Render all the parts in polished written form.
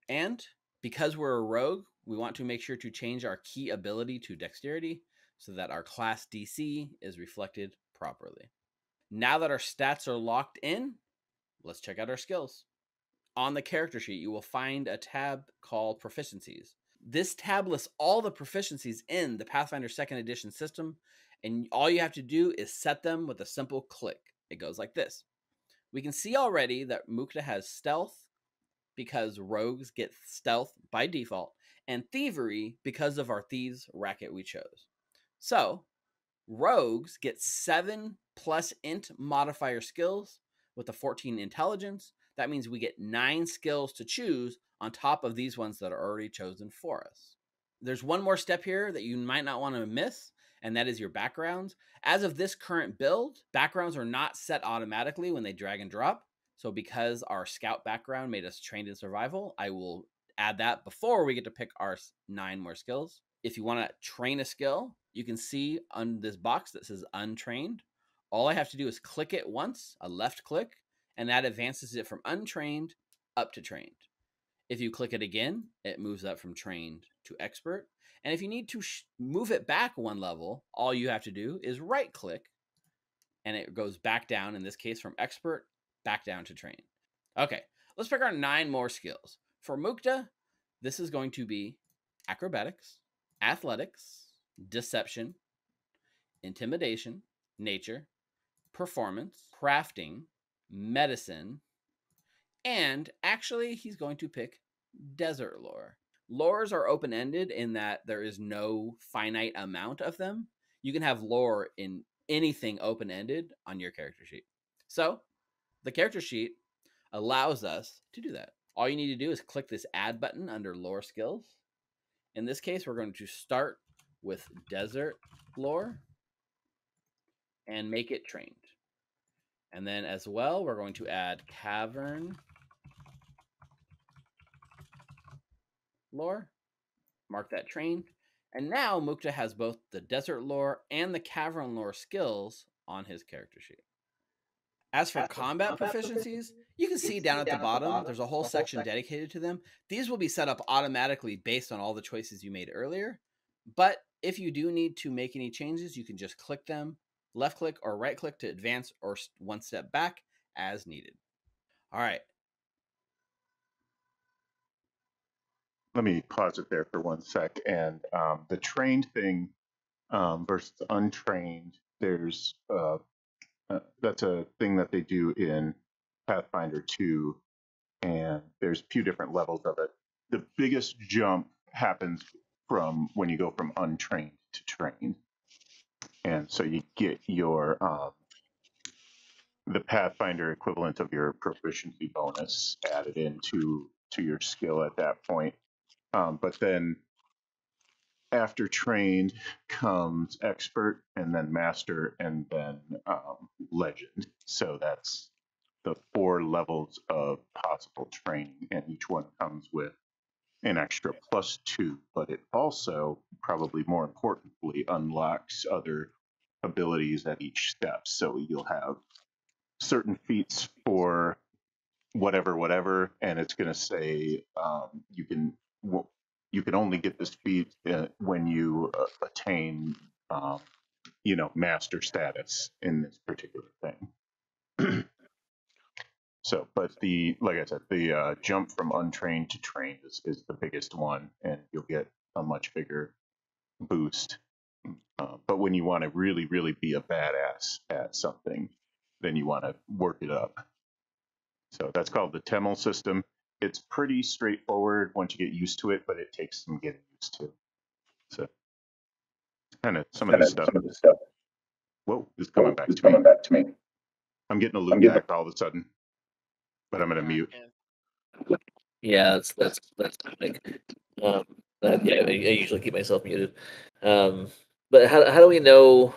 And because we're a rogue, we want to make sure to change our key ability to dexterity so that our class DC is reflected properly. Now that our stats are locked in, let's check out our skills. On the character sheet, you will find a tab called Proficiencies. This tab lists all the proficiencies in the Pathfinder 2nd Edition system, and all you have to do is set them with a simple click. It goes like this. We can see already that Mukta has stealth because rogues get stealth by default, and thievery because of our thieves racket we chose. So, rogues get 7 plus int modifier skills with a 14 intelligence. That means we get 9 skills to choose on top of these ones that are already chosen for us. There's one more step here that you might not want to miss, and that is your backgrounds. As of this current build, backgrounds are not set automatically when they drag and drop. So because our scout background made us trained in survival, I will add that before we get to pick our 9 more skills. If you want to train a skill, you can see on this box that says untrained. All I have to do is click it once, a left click, and that advances it from untrained up to trained. If you click it again, it moves up from trained to expert. And if you need to move it back one level, all you have to do is right click and it goes back down, in this case from expert back down to trained. Okay, let's pick our 9 more skills. For Mukta, this is going to be acrobatics, athletics, deception, intimidation, nature, performance, crafting, medicine, and actually he's going to pick desert lore. Lores are open-ended in that there is no finite amount of them. You can have lore in anything open-ended on your character sheet. So the character sheet allows us to do that. All you need to do is click this add button under lore skills. In this case, we're going to start with desert lore and make it trained. And then as well, we're going to add cavern lore, mark that trained. And now Mukta has both the desert lore and the cavern lore skills on his character sheet. As for combat proficiencies, you can see down at the bottom, there's a whole section dedicated to them. These will be set up automatically based on all the choices you made earlier. But if you do need to make any changes, you can just click them, left click or right click to advance or one step back as needed. All right. Let me pause it there for 1 sec. And the trained thing versus untrained, there's that's a thing that they do in Pathfinder 2, and there's a few different levels of it. The biggest jump happens from when you go from untrained to trained, and so you get your the Pathfinder equivalent of your proficiency bonus added into your skill at that point. But then after trained comes expert, and then master, and then legend. So that's the 4 levels of possible training, and each one comes with an extra +2. But it also, probably more importantly, unlocks other abilities at each step. So you'll have certain feats for whatever, and it's going to say you can only get this feat when you attain master status in this particular thing. So, but like I said, the jump from untrained to trained is the biggest one, and you'll get a much bigger boost. But when you want to really, really be a badass at something, then you want to work it up. So that's called the Temel system. It's pretty straightforward once you get used to it, but it takes some getting used to. So kind of some of this stuff. Whoa, it's coming back to me. I'm getting a loop back all of a sudden, but I'm going to mute. Yeah, that's like, yeah, I usually keep myself muted. But how do we know,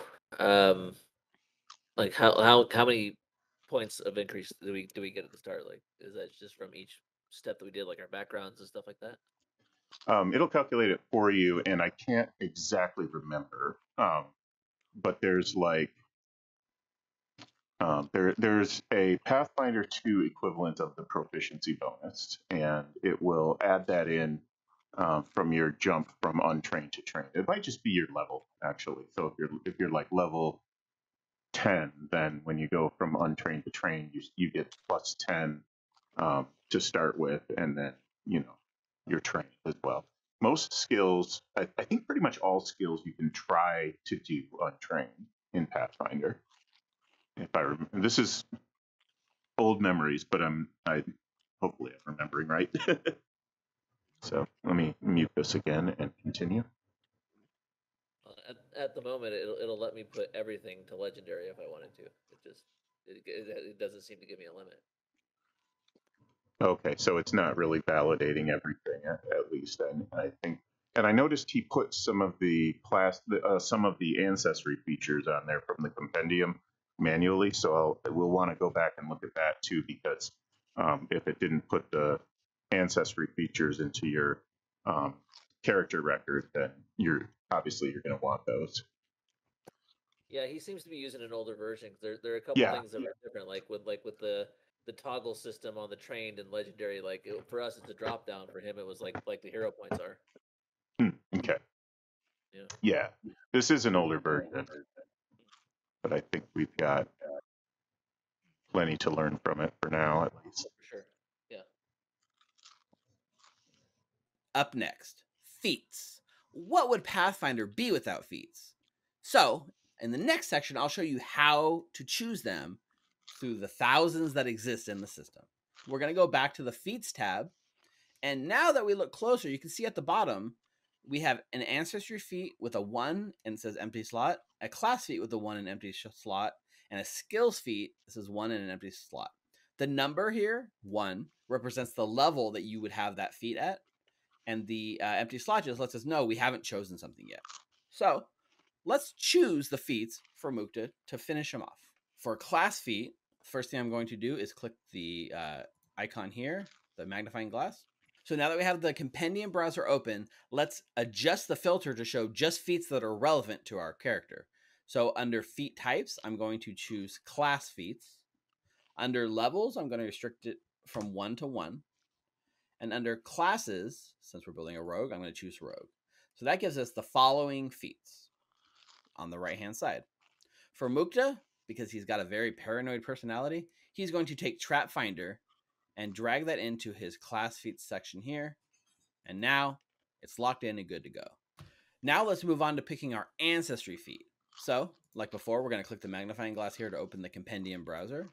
like how many points of increase do we get at the start? Like, is that just from each step that we did, like our backgrounds and stuff like that? It'll calculate it for you, and I can't exactly remember, but there's like There's a Pathfinder 2 equivalent of the proficiency bonus, and it will add that in from your jump from untrained to trained. It might just be your level, actually. So if you're like level 10, then when you go from untrained to trained, you get plus 10 to start with, and then you're trained as well. Most skills, I think pretty much all skills you can try to do untrained in Pathfinder. If I remember, this is old memories, but I hopefully I'm remembering right. So let me mute this again and continue. At the moment, it'll let me put everything to legendary if I wanted to. It doesn't seem to give me a limit. Okay, so it's not really validating everything at least. I think, and I noticed he put some of the some of the ancestry features on there from the compendium manually. So we'll want to go back and look at that too, because if it didn't put the ancestry features into your character record, then you're obviously going to want those. Yeah, he seems to be using an older version. There are a couple Yeah. things that are different, like with the toggle system on the trained and legendary. For us, it's a drop down. For him, it was like the hero points are. Okay. Yeah. Yeah. This is an older version, but I think we've got plenty to learn from it for now, at least. For sure. Yeah. Up next, feats. What would Pathfinder be without feats? So, in the next section, I'll show you how to choose them through the thousands that exist in the system. We're going to go back to the feats tab. And now that we look closer, you can see at the bottom, we have an ancestry feat with a 1 and it says empty slot, a class feat with a 1 and empty slot, and a skills feat that says 1 and an empty slot. The number here, 1, represents the level that you would have that feat at. And the empty slot just lets us know we haven't chosen something yet. So let's choose the feats for Mukta to finish them off. For class feat, first thing I'm going to do is click the icon here, the magnifying glass. So now that we have the compendium browser open, let's adjust the filter to show just feats that are relevant to our character. So under feat types, I'm going to choose class feats. Under levels, I'm going to restrict it from 1 to 1. And under classes, since we're building a rogue, I'm going to choose rogue. So that gives us the following feats on the right-hand side. For Mukta, because he's got a very paranoid personality, he's going to take Trap Finder and drag that into his class feats section here. And now it's locked in and good to go. Now let's move on to picking our ancestry feat. So, like before, we're going to click the magnifying glass here to open the compendium browser.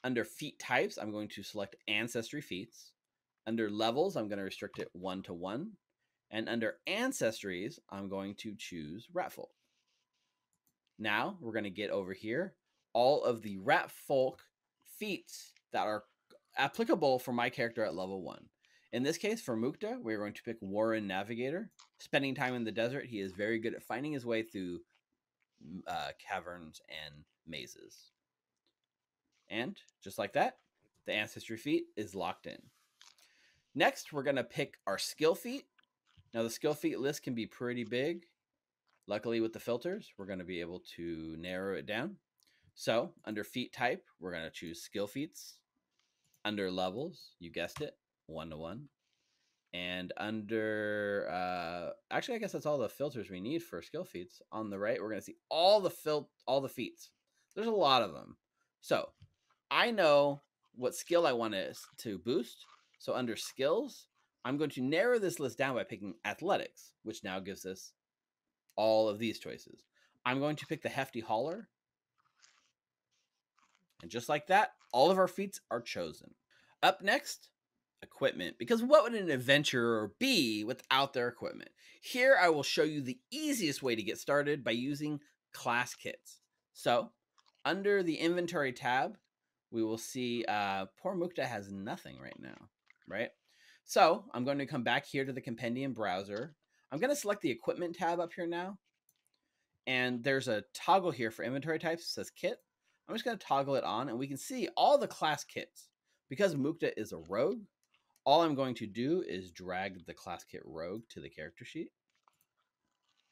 Under feat types, I'm going to select ancestry feats. Under levels, I'm going to restrict it 1 to 1. And under ancestries, I'm going to choose Ratfolk. Now we're going to get over here all of the Ratfolk feats that are applicable for my character at level 1. In this case, for Mukta, we're going to pick Warren Navigator. Spending time in the desert, he is very good at finding his way through caverns and mazes. And just like that, the ancestry feat is locked in. Next, we're going to pick our skill feat. Now, the skill feat list can be pretty big. Luckily, with the filters, we're going to be able to narrow it down. So, under feat type, we're going to choose skill feats. Under levels, you guessed it, 1 to 1. And under, actually, I guess that's all the filters we need for skill feats. On the right, we're going to see all the feats. There's a lot of them. So, I know what skill I want to boost. So under skills, I'm going to narrow this list down by picking athletics, which now gives us all of these choices. I'm going to pick the hefty hauler. And just like that, all of our feats are chosen. Up next, equipment. Because what would an adventurer be without their equipment? Here I will show you the easiest way to get started by using class kits. So under the inventory tab, we will see poor Mukta has nothing right now, right? So I'm going to come back here to the compendium browser. I'm going to select the equipment tab up here now. And there's a toggle here for inventory types. It says kit. I'm just going to toggle it on and we can see all the class kits. Because Mukta is a rogue, all I'm going to do is drag the class kit rogue to the character sheet.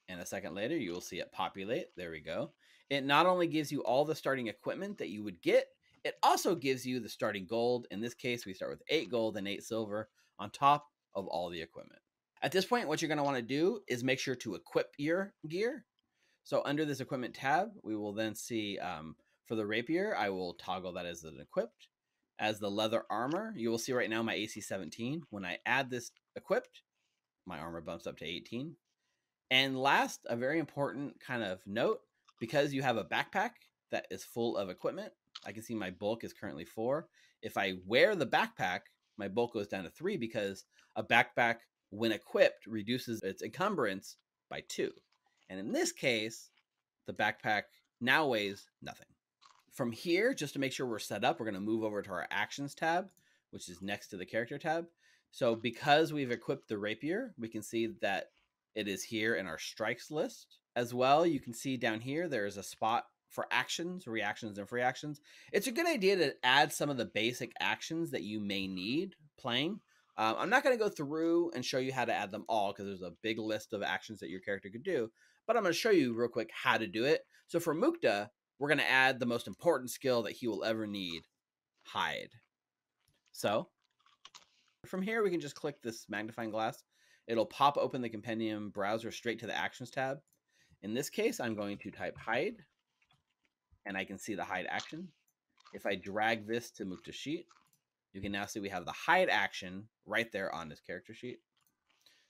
And a second later, you will see it populate. There we go. It not only gives you all the starting equipment that you would get, it also gives you the starting gold. In this case, we start with 8 gold and 8 silver on top of all the equipment. At this point, what you're going to want to do is make sure to equip your gear. So under this equipment tab, we will then see for the rapier, I will toggle that as an equipped. As the leather armor, you will see right now my AC 17. When I add this equipped, my armor bumps up to 18. And last, a very important kind of note, because you have a backpack that is full of equipment, I can see my bulk is currently 4. If I wear the backpack, my bulk goes down to 3 because a backpack, when equipped, reduces its encumbrance by 2. And in this case, the backpack now weighs nothing. From here, just to make sure we're set up, we're going to move over to our actions tab, which is next to the character tab. So because we've equipped the rapier, we can see that it is here in our strikes list. As well, you can see down here, there is a spot for actions, reactions, and free actions. It's a good idea to add some of the basic actions that you may need playing. I'm not going to go through and show you how to add them all because there's a big list of actions that your character could do, but I'm going to show you real quick how to do it. So for Mukta, we're going to add the most important skill that he will ever need, hide. So from here, we can just click this magnifying glass. It'll pop open the compendium browser straight to the actions tab. In this case, I'm going to type hide, and I can see the hide action. If I drag this to Mukta's sheet, you can now see we have the hide action right there on this character sheet.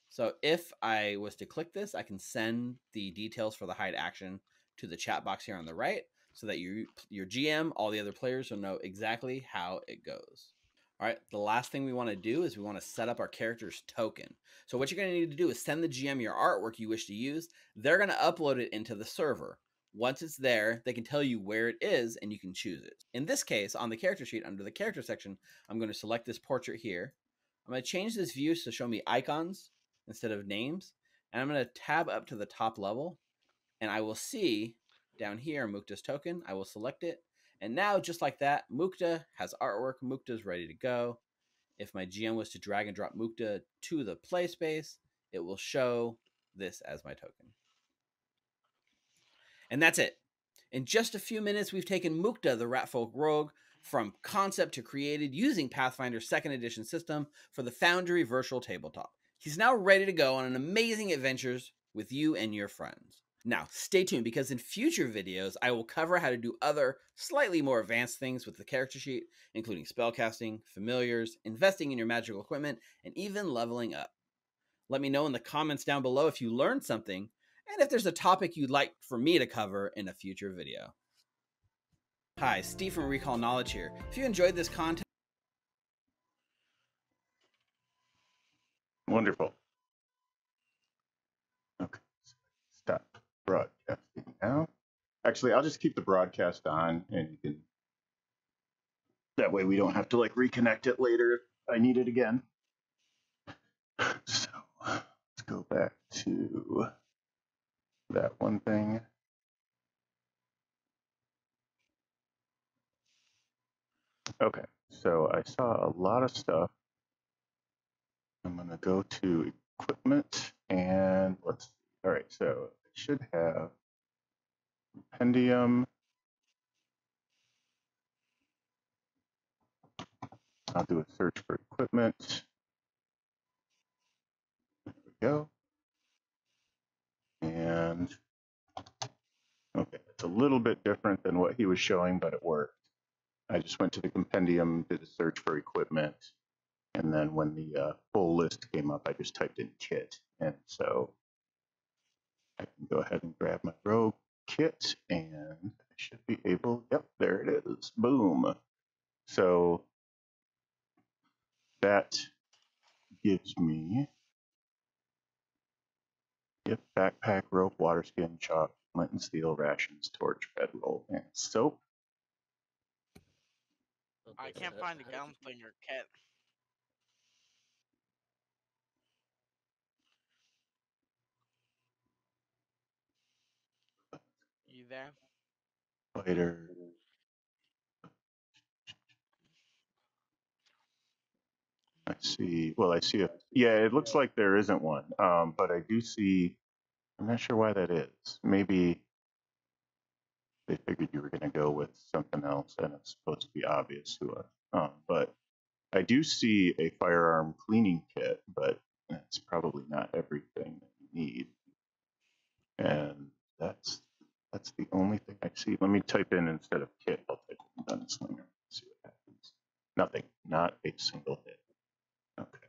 So if I was to click this, I can send the details for the hide action to the chat box here on the right so that your GM, all the other players will know exactly how it goes. All right, the last thing we want to do is we want to set up our character's token. So what you're going to need to do is send the GM your artwork you wish to use. They're going to upload it into the server. Once it's there, they can tell you where it is and you can choose it. In this case, on the character sheet, under the character section, I'm going to select this portrait here. I'm going to change this view to show me icons instead of names. And I'm going to tab up to the top level and I will see down here Mukta's token. I will select it. And now, just like that, Mukta has artwork. Mukta's ready to go. If my GM was to drag and drop Mukta to the play space, it will show this as my token. And that's it. In just a few minutes, we've taken Mukta, the Ratfolk Rogue, from concept to created using Pathfinder's 2nd edition system for the Foundry Virtual Tabletop. He's now ready to go on an amazing adventures with you and your friends. Now, stay tuned because in future videos, I will cover how to do other slightly more advanced things with the character sheet, including spellcasting, familiars, investing in your magical equipment, and even leveling up. Let me know in the comments down below if you learned something, and if there's a topic you'd like for me to cover in a future video. Hi, Steve from Recall Knowledge here. If you enjoyed this content, Wonderful. Okay, stop broadcasting now. Actually, I'll just keep the broadcast on, and you can. That way, we don't have to like reconnect it later if I need it again. So let's go back to that one thing. Okay, so I saw a lot of stuff. I'm gonna go to equipment and let's see. All right, so I should have compendium. I'll do a search for equipment. There we go. And okay, it's a little bit different than what he was showing, but it worked. I just went to the compendium, did a search for equipment, and then when the full list came up, I just typed in kit. And so I can go ahead and grab my rogue kit, and I should be able, yep, there it is. Boom. So that gives me gift, backpack, rope, water skin, chalk, flint and steel, rations, torch, bedroll, and soap. I can't find the gunslinger kit. You there? Fighter. I see. Well, I see. Yeah, it looks like there isn't one, but I do see. I'm not sure why that is. Maybe they figured you were going to go with something else, and it's supposed to be obvious to us. But I do see a firearm cleaning kit, but it's probably not everything that you need. And that's the only thing I see. Let me type in, instead of kit, I'll type in gunslinger. See what happens. Nothing. Not a single hit. Okay.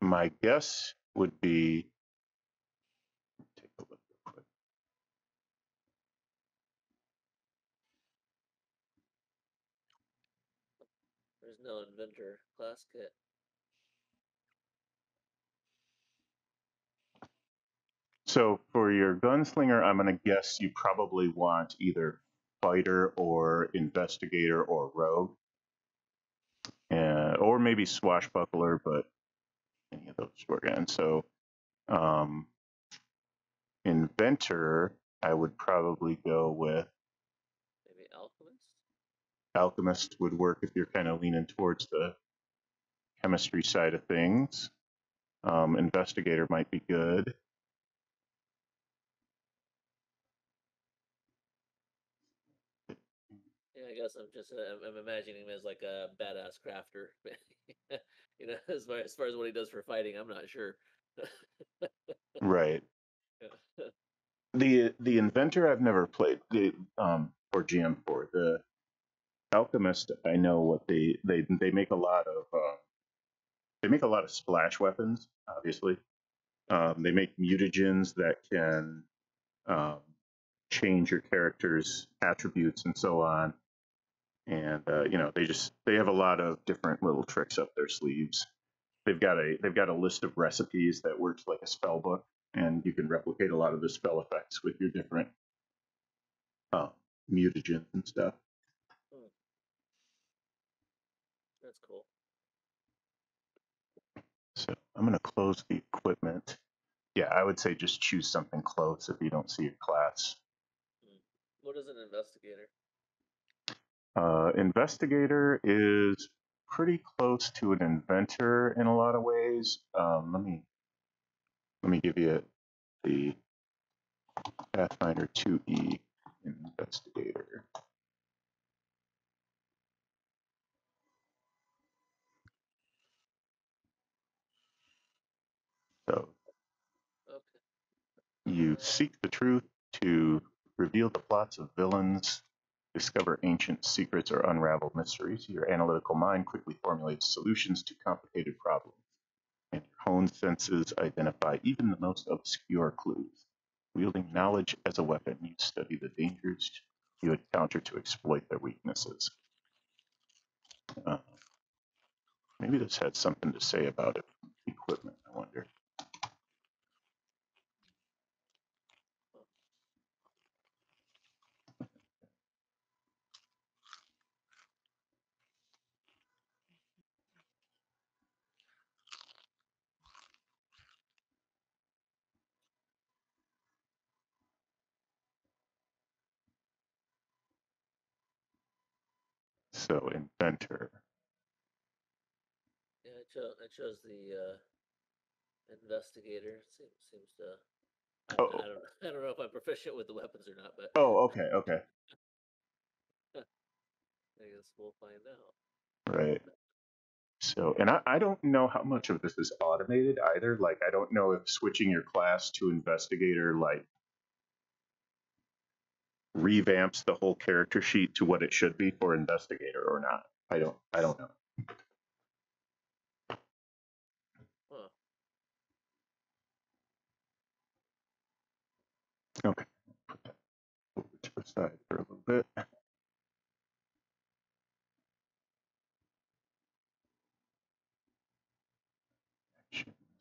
My guess would be, take a look real quick. There's no inventor class kit. So for your gunslinger, I'm going to guess you probably want either fighter or investigator or rogue, or maybe swashbuckler, but any of those work. And so inventor, I would probably go with Maybe alchemist. alchemist would work if you're kind of leaning towards the chemistry side of things. Investigator might be good. Yeah, I guess I'm imagining him as like a badass crafter. You know, as far as what he does for fighting, I'm not sure. Right. The inventor I've never played or GM for. The alchemist, I know what they make a lot of splash weapons. Obviously, they make mutagens that can um, change your character's attributes and so on. And they have a lot of different little tricks up their sleeves. They've got a list of recipes that works like a spell book, and you can replicate a lot of the spell effects with your different mutagens and stuff. Hmm. That's cool. So I'm going to close the equipment. Yeah, I would say just choose something close if you don't see your class. What is an investigator? Investigator is pretty close to an inventor in a lot of ways. Let me give you the Pathfinder 2E investigator. So Okay. you seek the truth to reveal the plots of villains, discover ancient secrets, or unravel mysteries. Your analytical mind quickly formulates solutions to complicated problems, and your honed senses identify even the most obscure clues. Wielding knowledge as a weapon, you study the dangers you encounter to exploit their weaknesses. Maybe this had something to say about it. Equipment, I wonder. So, inventor. Yeah, I chose the investigator. Seems to. Oh, I don't know if I'm proficient with the weapons or not, but oh, okay. I guess we'll find out. Right. So, and I don't know how much of this is automated either. Like, I don't know if switching your class to investigator, like, revamps the whole character sheet to what it should be for investigator or not. I don't know. Huh. Okay. Put that over to the side for a little bit.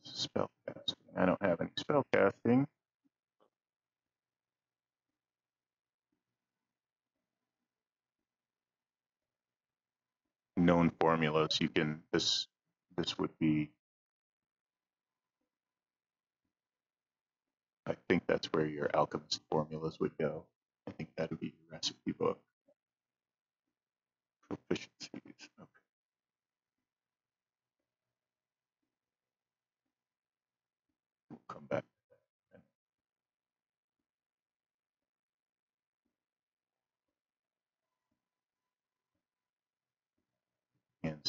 Spell casting. I don't have any spell casting. Known formulas. You can this would be. I think that's where your alchemist formulas would go. I think that would be your recipe book. Proficiencies. Okay. We'll come back.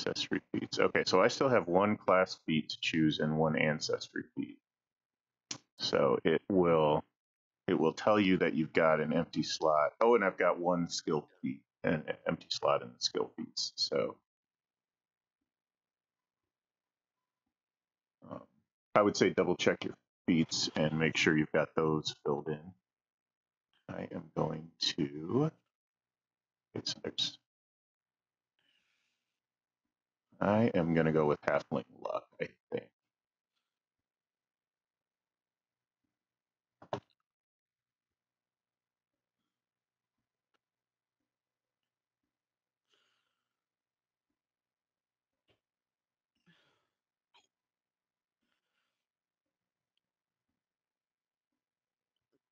Ancestry feats. Okay, so I still have one class feat to choose and one ancestry feat. So it will tell you that you've got an empty slot. Oh, and I've got one skill feat and an empty slot in the skill feats. So I would say double check your feats and make sure you've got those filled in. I am going to. I am going to go with halfling luck, I think.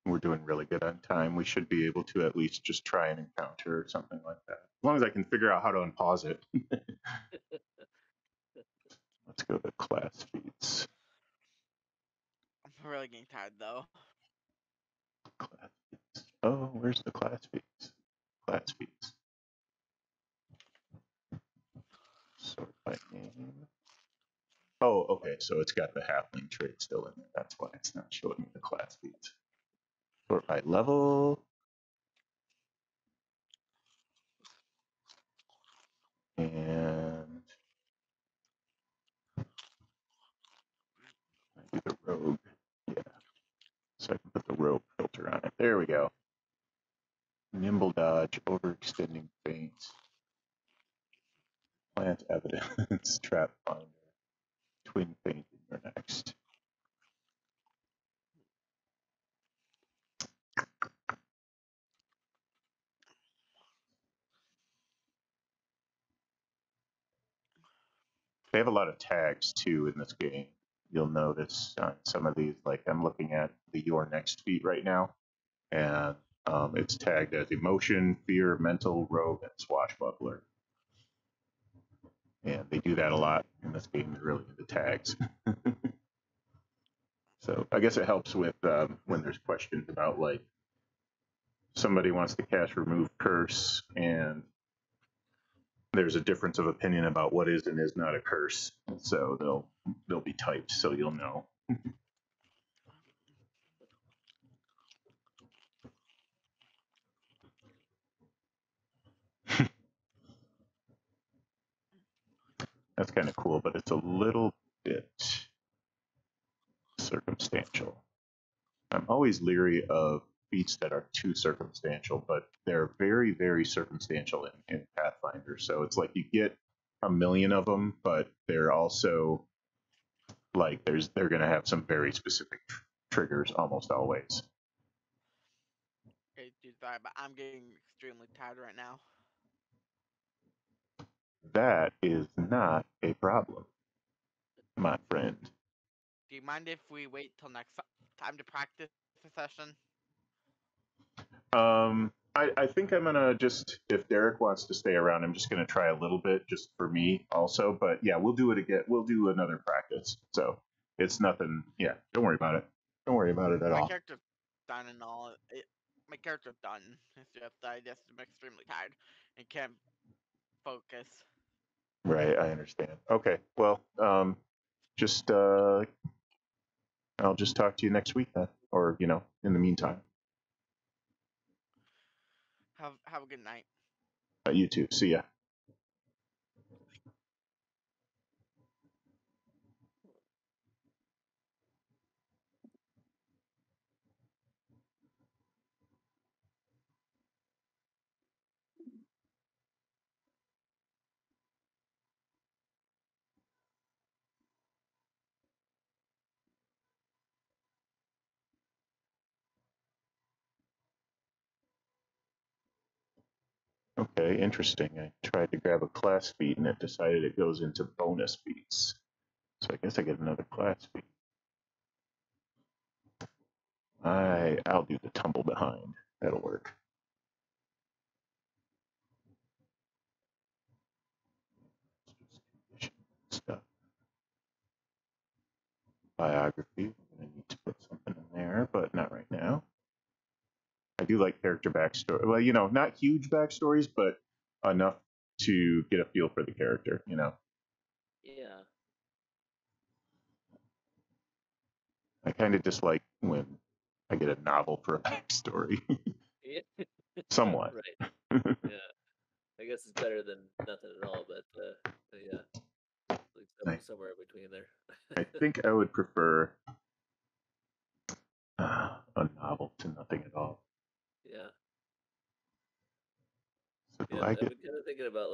We're doing really good on time. We should be able to at least just try an encounter or something like that. As long as I can figure out how to unpause it. Let's go to class feats. I'm really getting tired though. Class feats. Oh, where's the class feats? Class feats. Sort by name. Oh, okay. So it's got the halfling trait still in there. That's why it's not showing me the class feats. Sort by level. And I do the rogue. Yeah. So I can put the rogue filter on it. There we go. Nimble dodge, overextending feint, plant evidence, trap finder, twin feint in your next. They have a lot of tags too in this game. You'll notice on some of these, like I'm looking at the your next feat right now, and it's tagged as emotion, fear, mental, rogue, and swashbuckler. And they do that a lot in this game. They're really into tags. So I guess it helps with when there's questions about like somebody wants to cast remove curse and there's a difference of opinion about what is and is not a curse. So they'll be typed so you'll know. That's kind of cool, but it's a little bit circumstantial. I'm always leery of feats that are too circumstantial, but they're very, very circumstantial in Pathfinder. So it's like you get a million of them, but they're also like they're going to have some very specific triggers almost always. Okay, dude, sorry, but I'm getting extremely tired right now. That is not a problem, my friend. Do you mind if we wait till next time to practice the session? I think I'm gonna just, if Derek wants to stay around, I'm just gonna try a little bit just for me also. But yeah, we'll do it again. We'll do another practice. So it's nothing. Yeah, don't worry about it. Don't worry about it at My all. character's done and all. My character's done. It's just I just am extremely tired and can't focus. Right, I understand. Okay, well, just I'll just talk to you next week then, or in the meantime. Have a good night. You too. See ya. Okay, interesting. I tried to grab a class feat and it decided it goes into bonus feats. So I guess I get another class feat. I'll do the tumble behind. That'll work. Stuff. Biography. I'm gonna need to put something in there, but not right now. I do like character backstory. Well, not huge backstories, but enough to get a feel for the character, you know. Yeah. I kind of dislike when I get a novel for a backstory. Yeah. Somewhat. Right. Yeah. I guess it's better than nothing at all, but yeah, like I, somewhere in between there. I think I would prefer a novel to nothing at all. Yeah. So do Yeah. I I've get? been kind of thinking about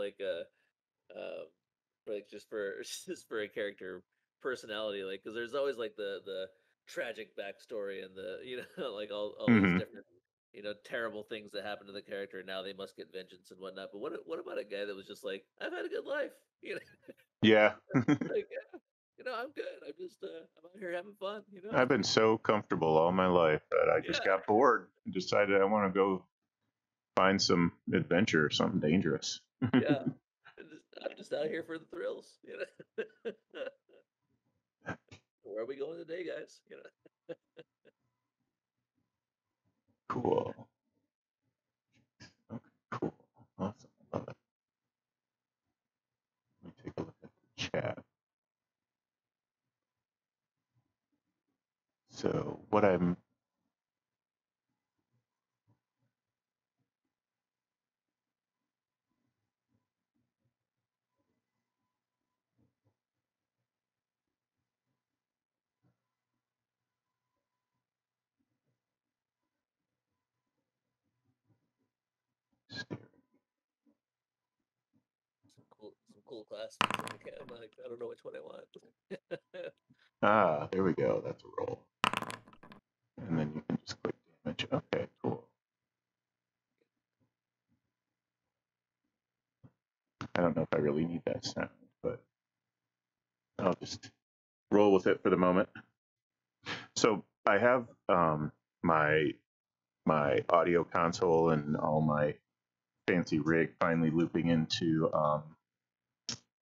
um, like just for just for a character personality, like because there's always like the tragic backstory and the like all these Mm-hmm. different terrible things that happen to the character, and now they must get vengeance and whatnot. But what about a guy that was just like, I've had a good life, Yeah. like yeah, I'm good. I'm out here having fun, I've been so comfortable all my life that I just Yeah, got bored and decided I want to go find some adventure or something dangerous. yeah. I'm just out here for the thrills, Where are we going today, guys? Cool. Okay, cool. Awesome. Love it. Let me take a look at the chat. So what I'm Some cool classes. Okay, I'm like, I don't know which one I want. there we go. That's a roll. And then you can just click damage. Okay, cool. I don't know if I really need that sound, but I'll just roll with it for the moment. So I have my audio console and all my fancy rig finally looping into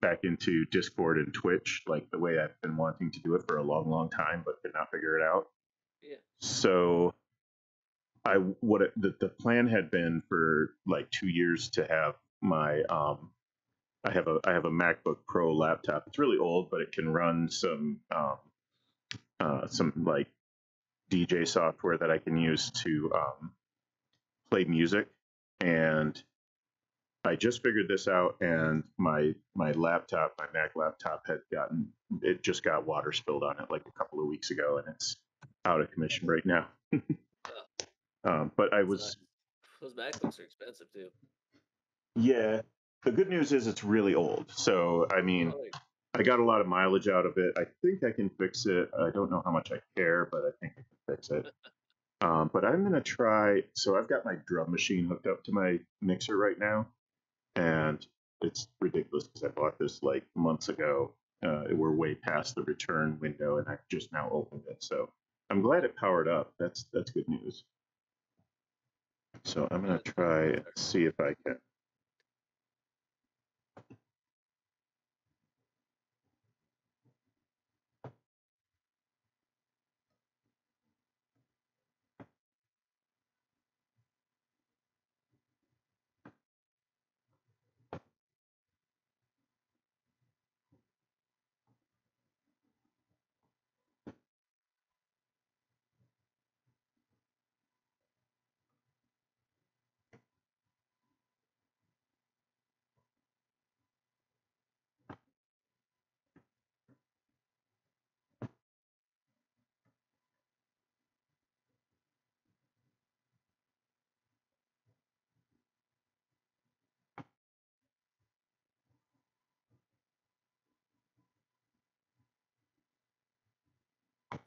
back into Discord and Twitch, like the way I've been wanting to do it for a long, long time, but could not figure it out. Yeah. So the plan had been for like 2 years to have my I have a MacBook Pro laptop. It's really old, but it can run some like DJ software that I can use to play music. And I just figured this out, and my laptop, my Mac laptop, it just got water spilled on it like a couple of weeks ago, and it's out of commission right now. But I was, Those MacBooks are expensive too. yeah. The good news is it's really old, so I mean, Oh, wait. I got a lot of mileage out of it. I think I can fix it. I don't know how much I care, but I think I can fix it. But I'm gonna try. So I've got my drum machine hooked up to my mixer right now, and it's ridiculous because I bought this like months ago. We're way past the return window, and I just now opened it. So I'm glad it powered up. That's good news. So I'm gonna try and see if I can.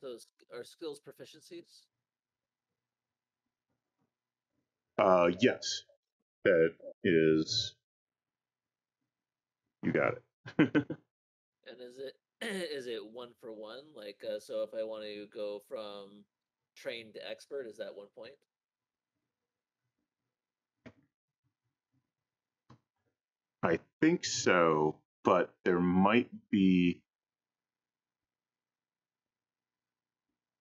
Those are skills proficiencies. Yes, that is. You got it. And is it is it one for one? Like, so if I want to go from trained to expert, is that 1 point? I think so, but there might be.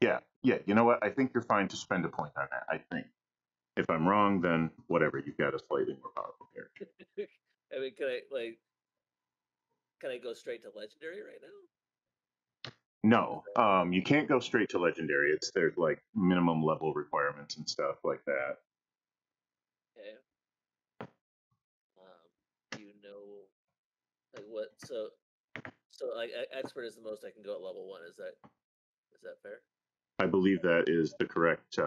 Yeah. You know what? I think you're fine to spend a point on that. I think. If I'm wrong, then whatever. You've got a slightly more powerful character. I mean, can I go straight to legendary right now? No, you can't go straight to legendary. There's like minimum level requirements and stuff like that. Okay. You know, like what? So like expert is the most I can go at level 1. Is that fair? I believe that is the correct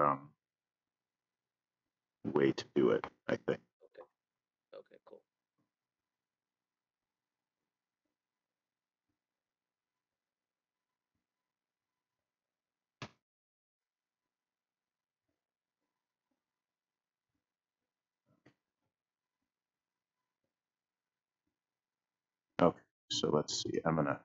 way to do it, I think. Okay. Okay. Cool. Okay, so let's see. I'm gonna.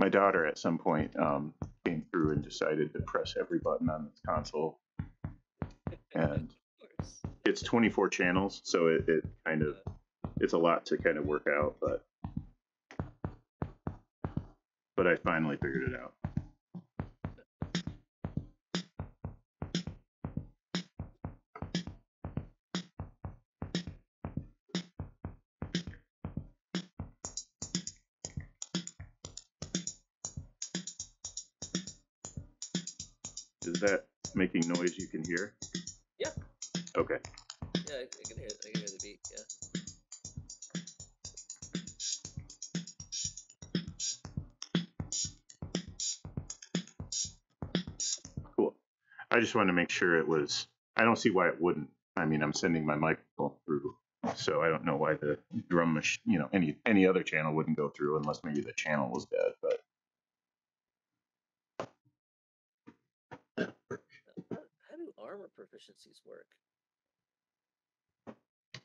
My daughter at some point came through and decided to press every button on this console, and it's 24 channels, so it kind of it's a lot to kind of work out, but I finally figured it out. Is that making noise you can hear? Yeah. Okay. Yeah, I can hear. I can hear the beat. Yeah. Cool. I just wanted to make sure it was. I don't see why it wouldn't. I mean, I'm sending my microphone through, so I don't know why the drum machine, any other channel wouldn't go through unless maybe the channel was dead. But How do armor proficiencies work?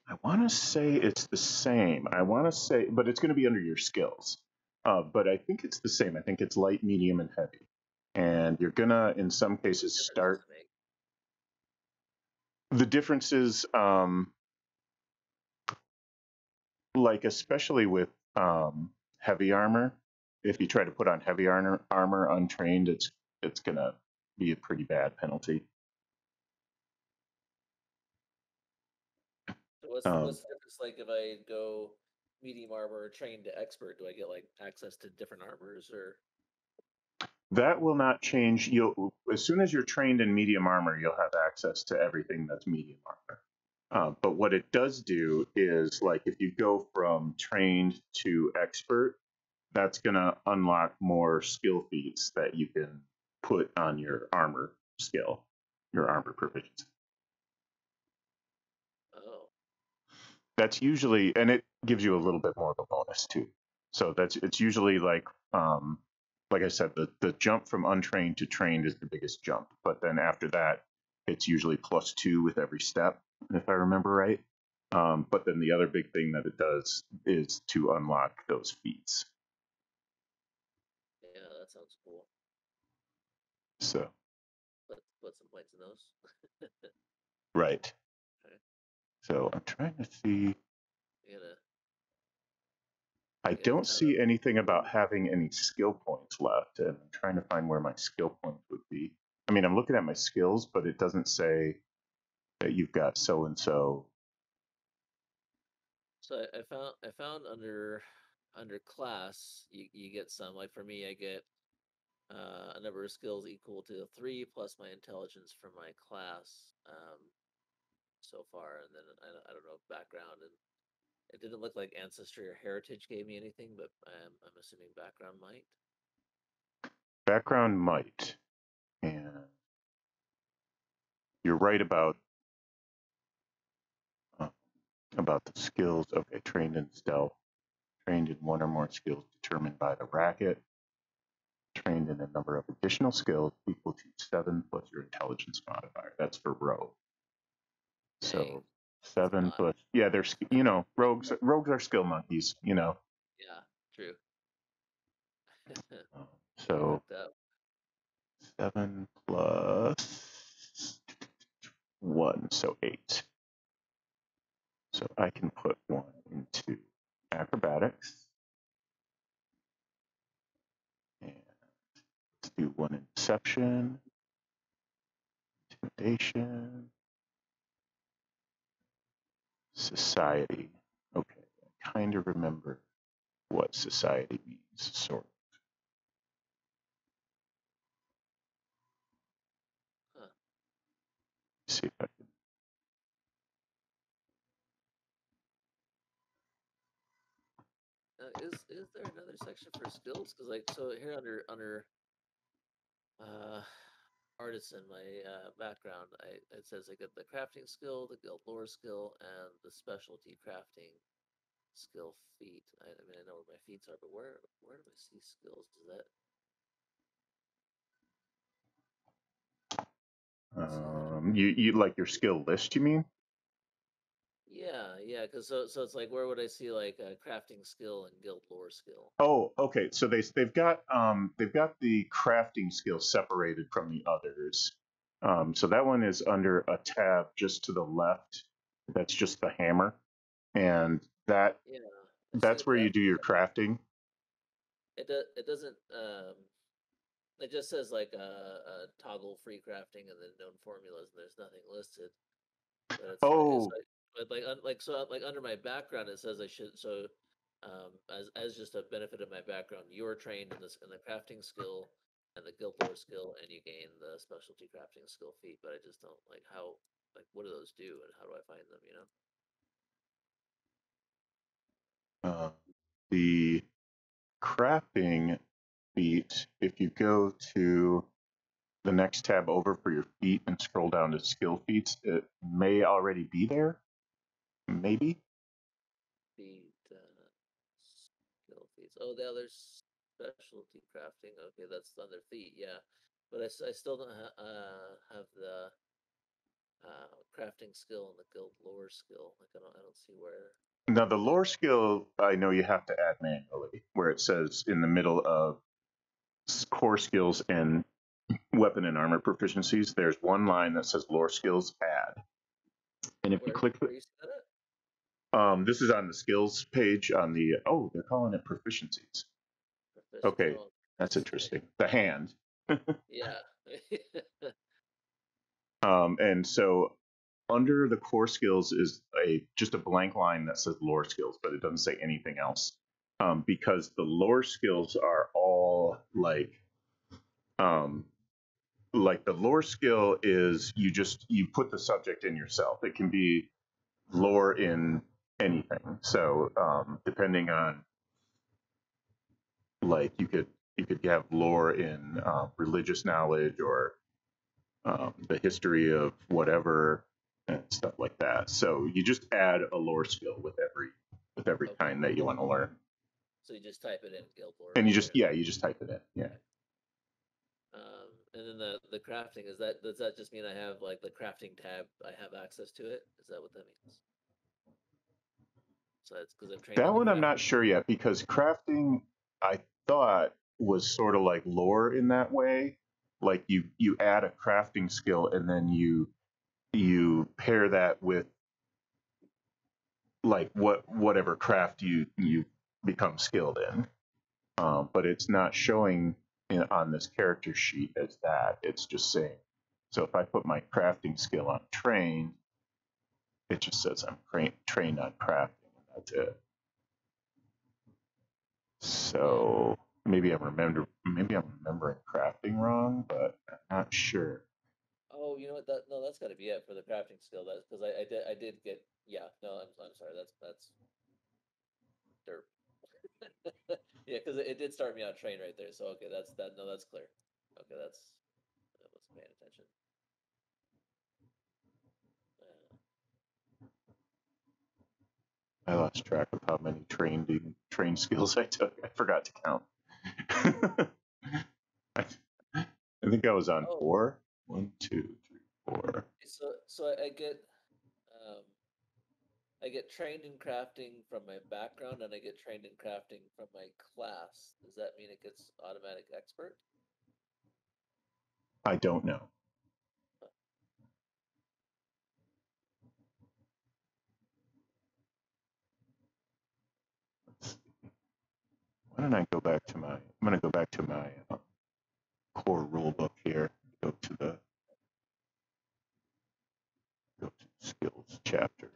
I want to say it's the same. I want to say, but it's going to be under your skills. But I think it's the same. I think it's light, medium, and heavy. And you're gonna, in some cases, start. The differences, like especially with heavy armor, if you try to put on heavy armor untrained, it's gonna be a pretty bad penalty. So what's the difference? Like if I go medium armor trained to expert, do I get like access to different armors or? That will not change. You'll as soon as you're trained in medium armor, you'll have access to everything that's medium armor. But what it does do is, like, if you go from trained to expert, that's going to unlock more skill feats that you can put on your armor skill, your armor proficiency. Oh. That's usually, and it gives you a little bit more of a bonus too. So it's usually like I said, the jump from untrained to trained is the biggest jump. But then after that, it's usually +2 with every step, if I remember right. But then the other big thing that it does is to unlock those feats. Yeah, that sounds cool. So. Put some points in those. Right. Okay. So I'm trying to see. I gotta don't see anything about having any skill points left, and I'm trying to find where my skill points would be. I mean, I'm looking at my skills, but it doesn't say that you've got so and so. So I found under class you get some, like for me I get a number of skills equal to 3 plus my intelligence from my class so far, and then I don't know background, and it didn't look like ancestry or heritage gave me anything, but I'm assuming background might. Background might, and you're right about the skills. Okay, trained in stealth, trained in one or more skills determined by the racket, trained in a number of additional skills equal to 7 plus your intelligence modifier. That's for rogue. So 7 plus, yeah, there's, rogues are skill monkeys, Yeah, true. So Worked out. 7 plus 1, so 8. So I can put 1 into acrobatics. And let's do 1 in deception, intimidation, society. Okay, I kind of remember what society means, sort of. Huh. See if I can. Is there another section for skills? Because like so here under uh artisan, my background, it says I get the crafting skill, the guild lore skill, and the specialty crafting skill feat. I mean I know where my feats are, but where do I see skills? Is that see that? You like your skill list, you mean? Yeah, because so it's like where would I see like a crafting skill and guild lore skill? Oh, okay. So they've got the crafting skill separated from the others. So that one is under a tab just to the left. That's just the hammer, and Yeah, I see the that's where you do crafting your separate. crafting. It doesn't it just says like toggle free crafting and then known formulas, and there's nothing listed. But it's like Oh, but like under my background it says I should as just a benefit of my background, you're trained in this in the crafting skill and the guild lore skill, and you gain the specialty crafting skill feat. But I just don't like how like what do those do and how do I find them? You know? uh, the crafting feat. If you go to the next tab over for your feat and scroll down to skill feats, it may already be there. Maybe. Feat skill feats. Oh, the other specialty crafting. Okay, that's under feat. Yeah, but I still don't have the crafting skill and the guild lore skill. Like I don't see Now, the where they lore are. skill, I know you have to add manually, where it says in the middle of core skills and weapon and armor proficiencies, there's one line that says lore skills add. And if you click Where you see that at? this is on the skills page on the, oh, they're calling it proficiencies. Proficiency. Okay, Oh, that's okay. interesting. The hand. Yeah. And so under the core skills is just a blank line that says lore skills, but it doesn't say anything else. Because the lore skills are all um, like the lore skill is you put the subject in yourself. It can be lore in anything. So depending on like you could have lore in religious knowledge or the history of whatever and stuff like that. So you just add a lore skill with every Okay. kind that you want to learn, So you just type it in guild lore and right there. you just type it in. Yeah. Okay. And then the crafting, is that does that just mean I have like the crafting tab? I have access to it. Is that what that means? So it's because I'm trained That in the one I'm crafting. not sure yet because crafting I thought was sort of like lore in that way. Like you add a crafting skill and then you pair that with like whatever craft you become skilled in. But it's not showing on this character sheet as that. It's just saying. So if I put my crafting skill on trained, it just says I'm trained on crafting, and that's it. Yeah. So maybe I'm remembering crafting wrong, but I'm not sure. Oh, you know what? That no, that's got to be it for the crafting skill. That's because I did get yeah. No, I'm sorry. That's derp. Yeah, because it did start me on train right there. So okay, that's that. No, that's clear. Okay, I wasn't paying attention. Uh, I lost track of how many train skills I took. I forgot to count. I, I think I was on oh, 4. 1, 2, 3, 4. so I get um I get trained in crafting from my background, and I get trained in crafting from my class. Does that mean it gets automatic expert? I don't know. Why don't I go back to my? I'm going to go back to my core rule book here. Go to the skills chapter.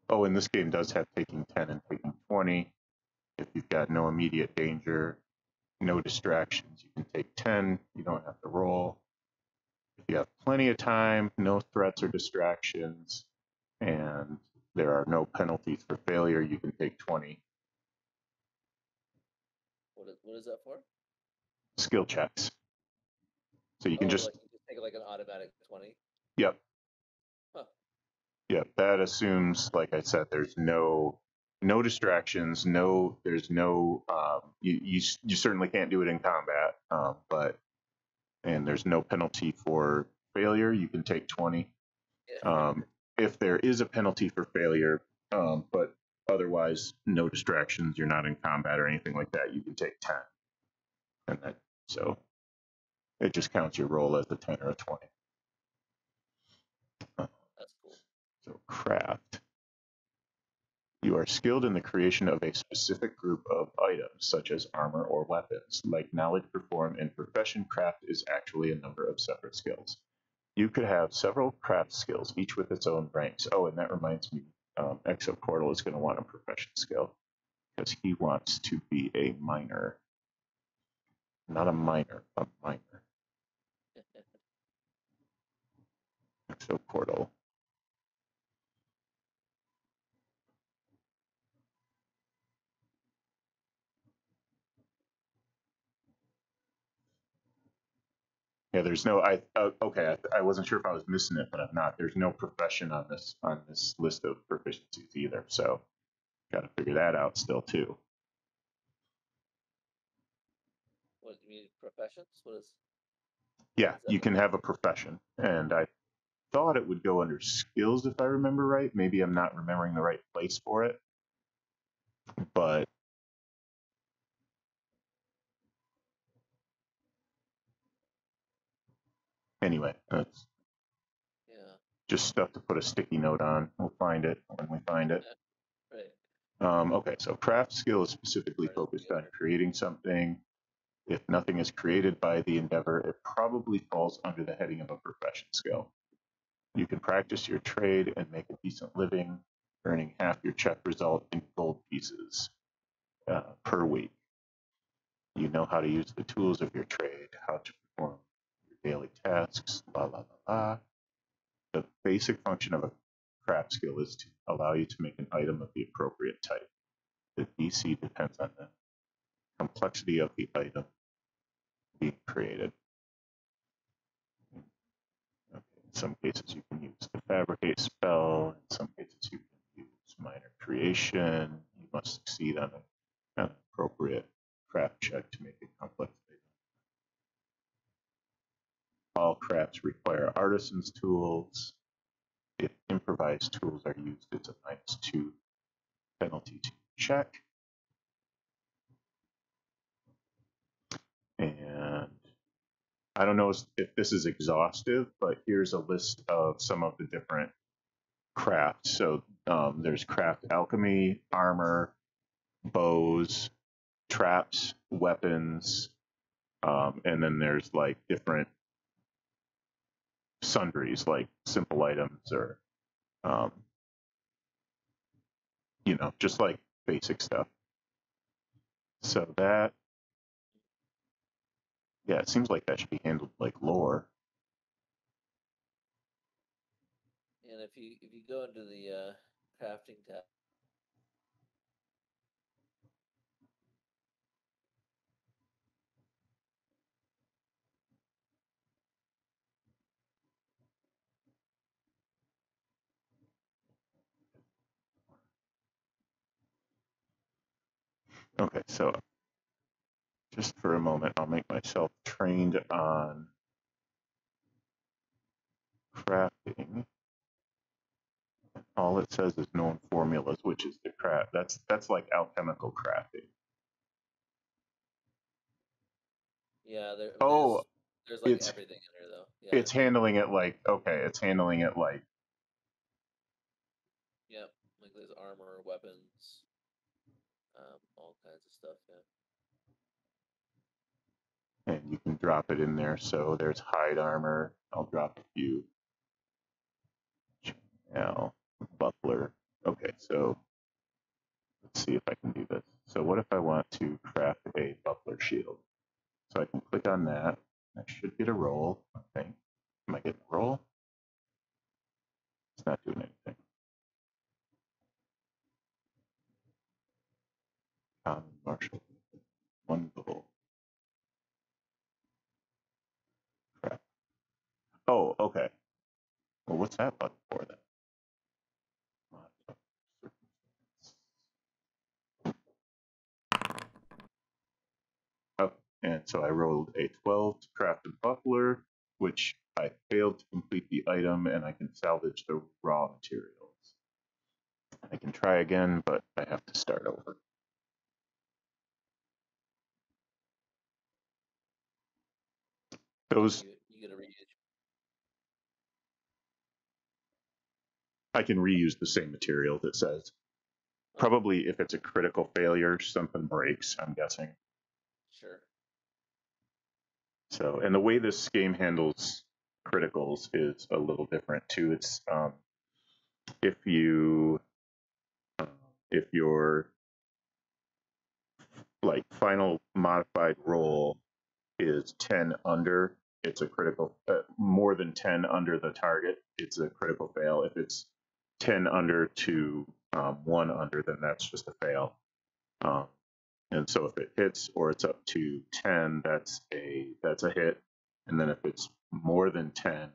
Oh, and this game does have taking 10 and taking 20. If you've got no immediate danger, no distractions, you can take 10. You don't have to roll. If you have plenty of time, no threats or distractions, and there are no penalties for failure, you can take 20 What is that for? skill checks. So you can Oh, just, like you just take like an automatic 20? yep, Huh. yep. That assumes, like I said, there's no distractions, there's no, you certainly can't do it in combat, and there's no penalty for failure. You can take 20. Yeah. If there is a penalty for failure, but otherwise no distractions, you're not in combat or anything like that, you can take 10. And that, so it just counts your roll as a 10 or a 20. That's cool. So craft. You are skilled in the creation of a specific group of items, such as armor or weapons. Like knowledge, perform, and profession, craft is actually a number of separate skills. You could have several craft skills, each with its own ranks. Oh, and that reminds me, Exo Portal is going to want a profession skill because he wants to be a miner. Not a miner, a miner. Exo Portal. Yeah, there's no. Okay. I wasn't sure if I was missing it, but I'm not. There's no profession on this list of proficiencies either. So, got to figure that out still too. What do you mean professions? Yeah, Does that you mean? can have a profession, and I thought it would go under skills if I remember right. Maybe I'm not remembering the right place for it, but anyway, that's Yeah. just stuff to put a sticky note on. We'll find it when we find it. Right. Okay, so craft skill is specifically focused on creating something. If nothing is created by the endeavor, it probably falls under the heading of a profession skill. You can practice your trade and make a decent living, earning half your check result in gold pieces per week. You know how to use the tools of your trade, how to perform your daily tasks, la la la la. The basic function of a craft skill is to allow you to make an item of the appropriate type. The DC depends on the complexity of the item being created. Okay. In some cases, you can use the fabricate spell. In some cases, you can use minor creation. You must succeed on an appropriate craft check to make it complex. All crafts require artisan's tools. If improvised tools are used, it's a -2 penalty to check. And I don't know if this is exhaustive, but here's a list of some of the different crafts. So there's craft alchemy, armor, bows, traps, weapons, and then there's like different sundries, like simple items or, um, just like basic stuff. So that, yeah, it seems like that should be handled like lore. And if you go into the crafting tab, Okay, so just for a moment, I'll make myself trained on crafting. All it says is known formulas, which is the craft. That's like alchemical crafting. Yeah, Oh, there's like it's everything in there though. Yeah. it's handling it like, okay, it's handling it like, Yep. Like there's armor, weapons, all kinds of stuff. Yeah. and you can drop it in there. So there's hide armor. I'll drop a few. Now, buckler. Okay, so let's see if I can do this. So what if I want to craft a buckler shield? So I can click on that. I should get a roll, I think. Am I getting a roll? It's not doing anything. Common martial. One goal. Crap. Oh, okay. Well, what's that button for then? Oh, and so I rolled a 12 to craft a buckler, which I failed to complete the item, and I can salvage the raw materials. I can try again, but I have to start over. Those You gotta reuse. I can reuse the same material that says. Probably if it's a critical failure, something breaks, I'm guessing. Sure. So, and the way this game handles criticals is a little different too. It's if you if your like final modified roll is 10 under, it's a critical. More than 10 under the target, it's a critical fail. If it's 10 under to 1 under, then that's just a fail. And so if it hits or it's up to 10, that's a hit. And then if it's more than 10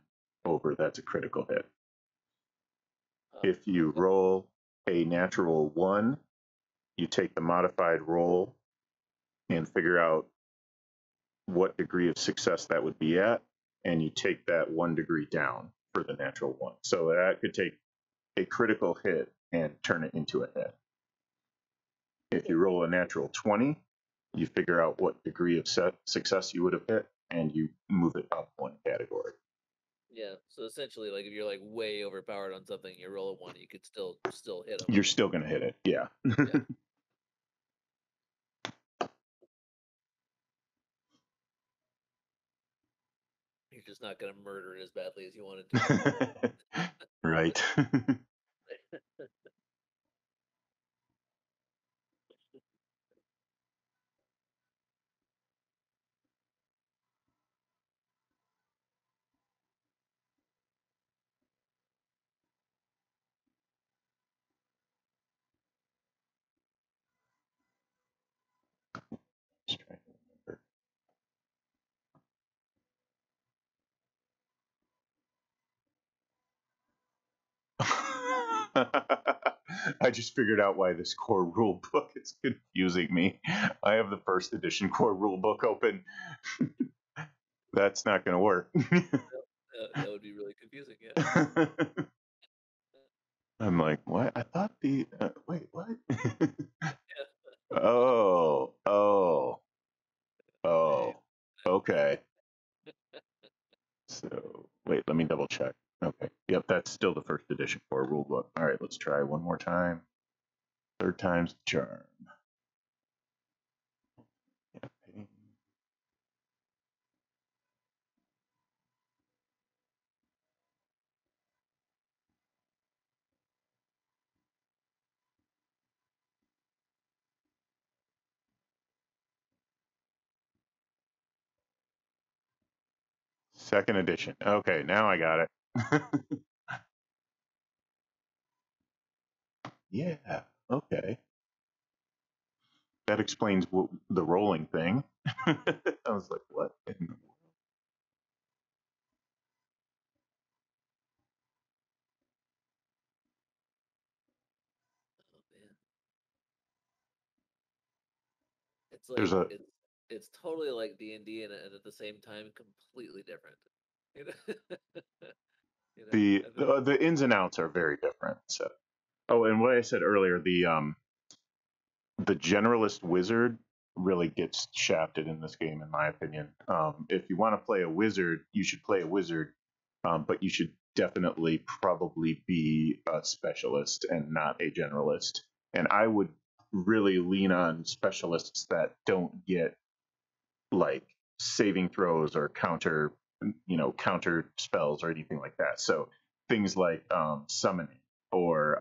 over, that's a critical hit. If you Okay. roll a natural 1, you take the modified roll and figure out what degree of success that would be at, and you take that 1 degree down for the natural 1. So that could take a critical hit and turn it into a hit. If you roll a natural 20, you figure out what degree of success you would have hit, and you move it up 1 category. Yeah. So essentially, like if you're like way overpowered on something, you roll a 1, you could still hit them. You're still going to hit it, yeah. Yeah. You're just not gonna murder it as badly as you wanted to. Right. Just trying to remember. I just figured out why this core rule book is confusing me. I have the first edition core rule book open. That's not going to work. That would be really confusing. Yeah. I'm like, what? I thought the wait, what? Yeah. Oh, oh, Nice. oh. Okay. So wait, let me double check. Okay. Yep, that's still the first edition core rule book. All right, let's try one more time. Third time's the charm. Campaign. Second edition. Okay, now I got it. Yeah. Okay. That explains the rolling thing. I was like, what? Oh man. It's There's like a it's totally like D&D and at the same time completely different. You know, you know. the I think, the ins and outs are very different. So, oh, and what I said earlier, the generalist wizard really gets shafted in this game, in my opinion. If you want to play a wizard, you should play a wizard, but you should definitely probably be a specialist and not a generalist. And I would really lean on specialists that don't get like saving throws or counter spells or anything like that. So things like summoning or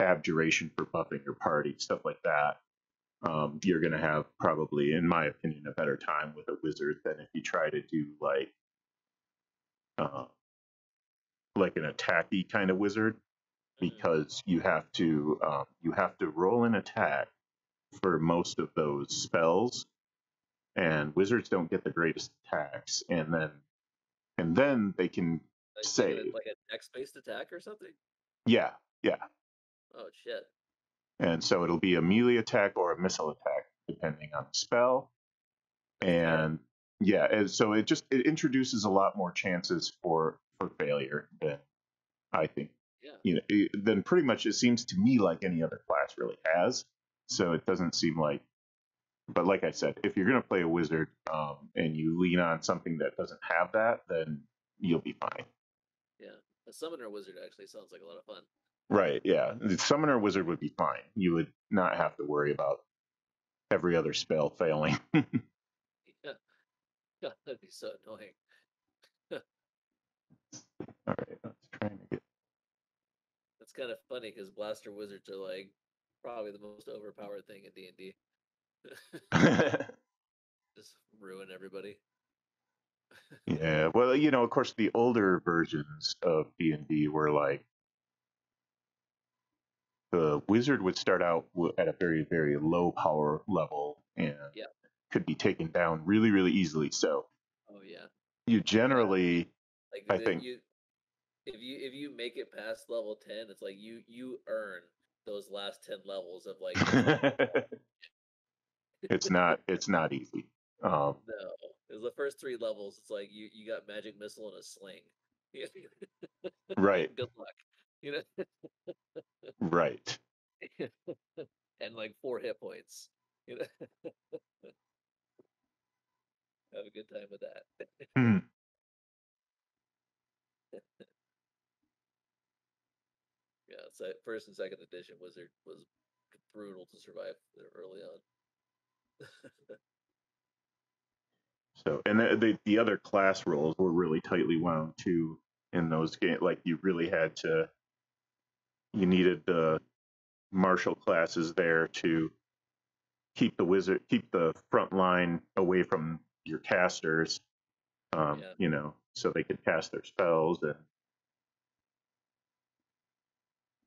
abjuration for buffing your party, stuff like that. You're going to have probably, in my opinion, a better time with a wizard than if you try to do uh, like an attacky kind of wizard, mhm. because you have to roll an attack for most of those spells, and wizards don't get the greatest attacks, and then they can save. Like a dex-based attack or something. Yeah, yeah, Oh shit, and so it'll be a melee attack or a missile attack depending on the spell. that's terrible. And yeah, and so it introduces a lot more chances for failure than I think, Yeah, than pretty much it seems to me like any other class really has. So it doesn't seem like, but like I said, if you're going to play a wizard, and you lean on something that doesn't have that, then you'll be fine. yeah. A summoner wizard actually sounds like a lot of fun. Right? Yeah, the summoner wizard would be fine. You would not have to worry about every other spell failing. Yeah, yeah, that'd be so annoying. All right, let's try to get. That's kind of funny because blaster wizards are like probably the most overpowered thing in D&D. Just ruin everybody. Yeah, well, of course, the older versions of D&D were like the wizard would start out at a very, very low power level and Yeah. could be taken down really, really easily. So Oh yeah. you Yeah. generally, Like I think, you if you make it past level 10, it's like you earn those last 10 levels of like just it's not easy. no. Because the first 3 levels, it's like you got magic missile and a sling. Right, Good luck. You know, right. and like 4 hit points. You know, have a good time with that. Hmm. Yeah, so first and second edition Wizard was brutal to survive early on. So, and the other class roles were really tightly wound too in those games. Like you needed the martial classes there to keep the front line away from your casters, Yeah, so they could cast their spells, and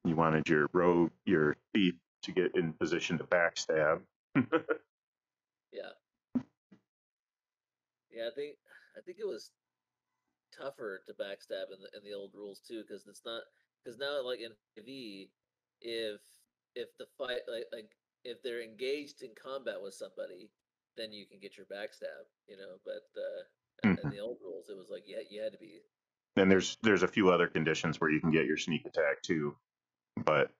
you wanted your rogue, your thief, to get in position to backstab. yeah, yeah. I think it was tougher to backstab in the old rules too, because it's not because now like in V, if the fight if they're engaged in combat with somebody, then you can get your backstab, you know. But in Mhm. the old rules, it was like you had to be And like there's a few other conditions where you can get your sneak attack too, but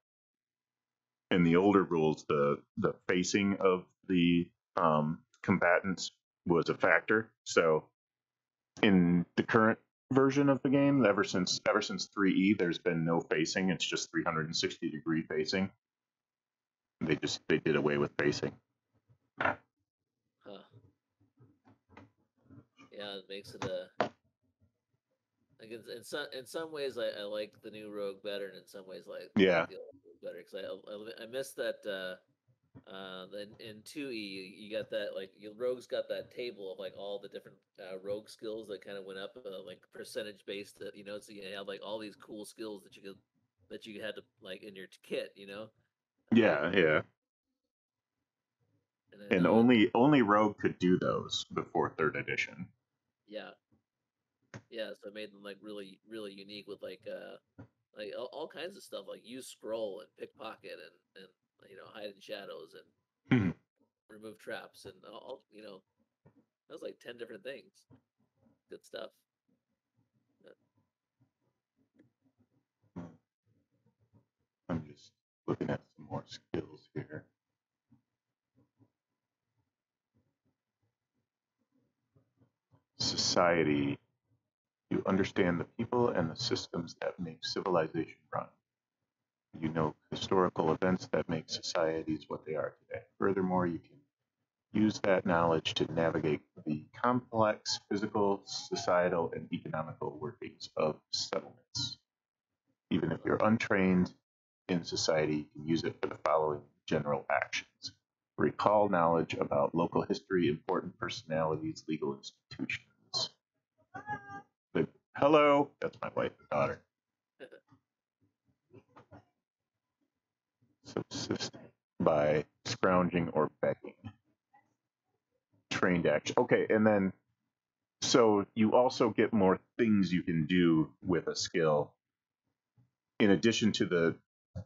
in the older rules, the facing of the combatants was a factor. So in the current version of the game, ever since 3E, there's been no facing. It's just 360-degree facing. They did away with facing. huh. Yeah, it makes it a like in some ways I like the new Rogue better, and in some ways like Yeah, the old Rogue better because I miss that then in 2E you got that like your Rogue's got that table of like all the different Rogue skills that kind of went up like percentage based that so you had like all these cool skills that you had to like in your kit yeah, yeah. and then And only Rogue could do those before third edition. yeah, yeah, so it made them like really really unique with like all kinds of stuff like use scroll and pickpocket and hide in shadows and remove traps, and all that was like 10 different things. Good stuff. I'm just looking at some more skills here. Society. You understand the people and the systems that make civilization run. You know historical events that make societies what they are today. Furthermore, you can use that knowledge to navigate the complex physical, societal, and economical workings of settlements. Even if you're untrained in society, you can use it for the following general actions. Recall knowledge about local history, important personalities, legal institutions. Hello, that's my wife and daughter. Subsist by scrounging or begging. Trained action. Okay, and then so you also get more things you can do with a skill in addition to the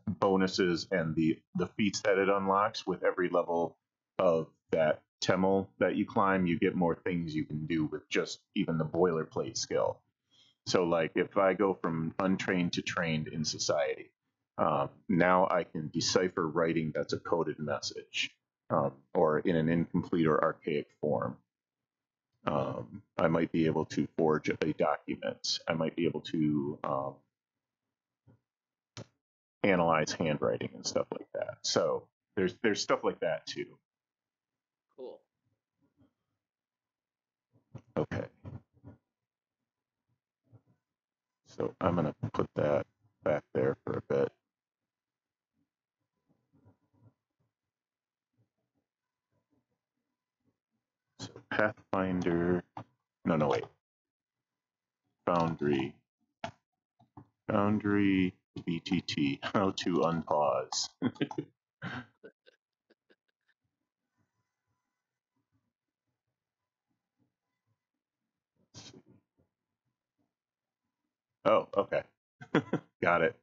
bonuses and the feats that it unlocks. With every level of that Temel that you climb, you get more things you can do with just even the boilerplate skill. So like if I go from untrained to trained in society, now I can decipher writing that's a coded message, or in an incomplete or archaic form. I might be able to forge a document. I might be able to analyze handwriting and stuff like that. So there's stuff like that too. Cool. Okay. So I'm gonna put that back there for a bit. So Pathfinder, no wait. Foundry BTT, how to unpause. Oh, okay. Got it.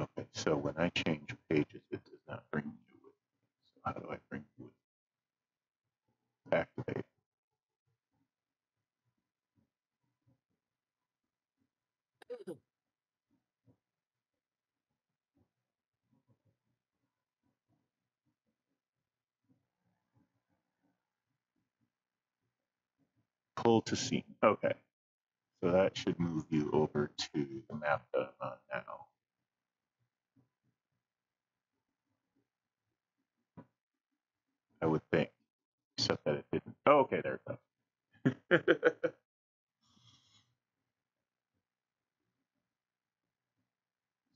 Okay, so when I change pages, it does not bring you with me. So how do I bring you with me? Activate. Pull to scene. Okay. So that should move you over to the map that I'm on now. I would think. Except that it didn't. Oh, okay, there it goes.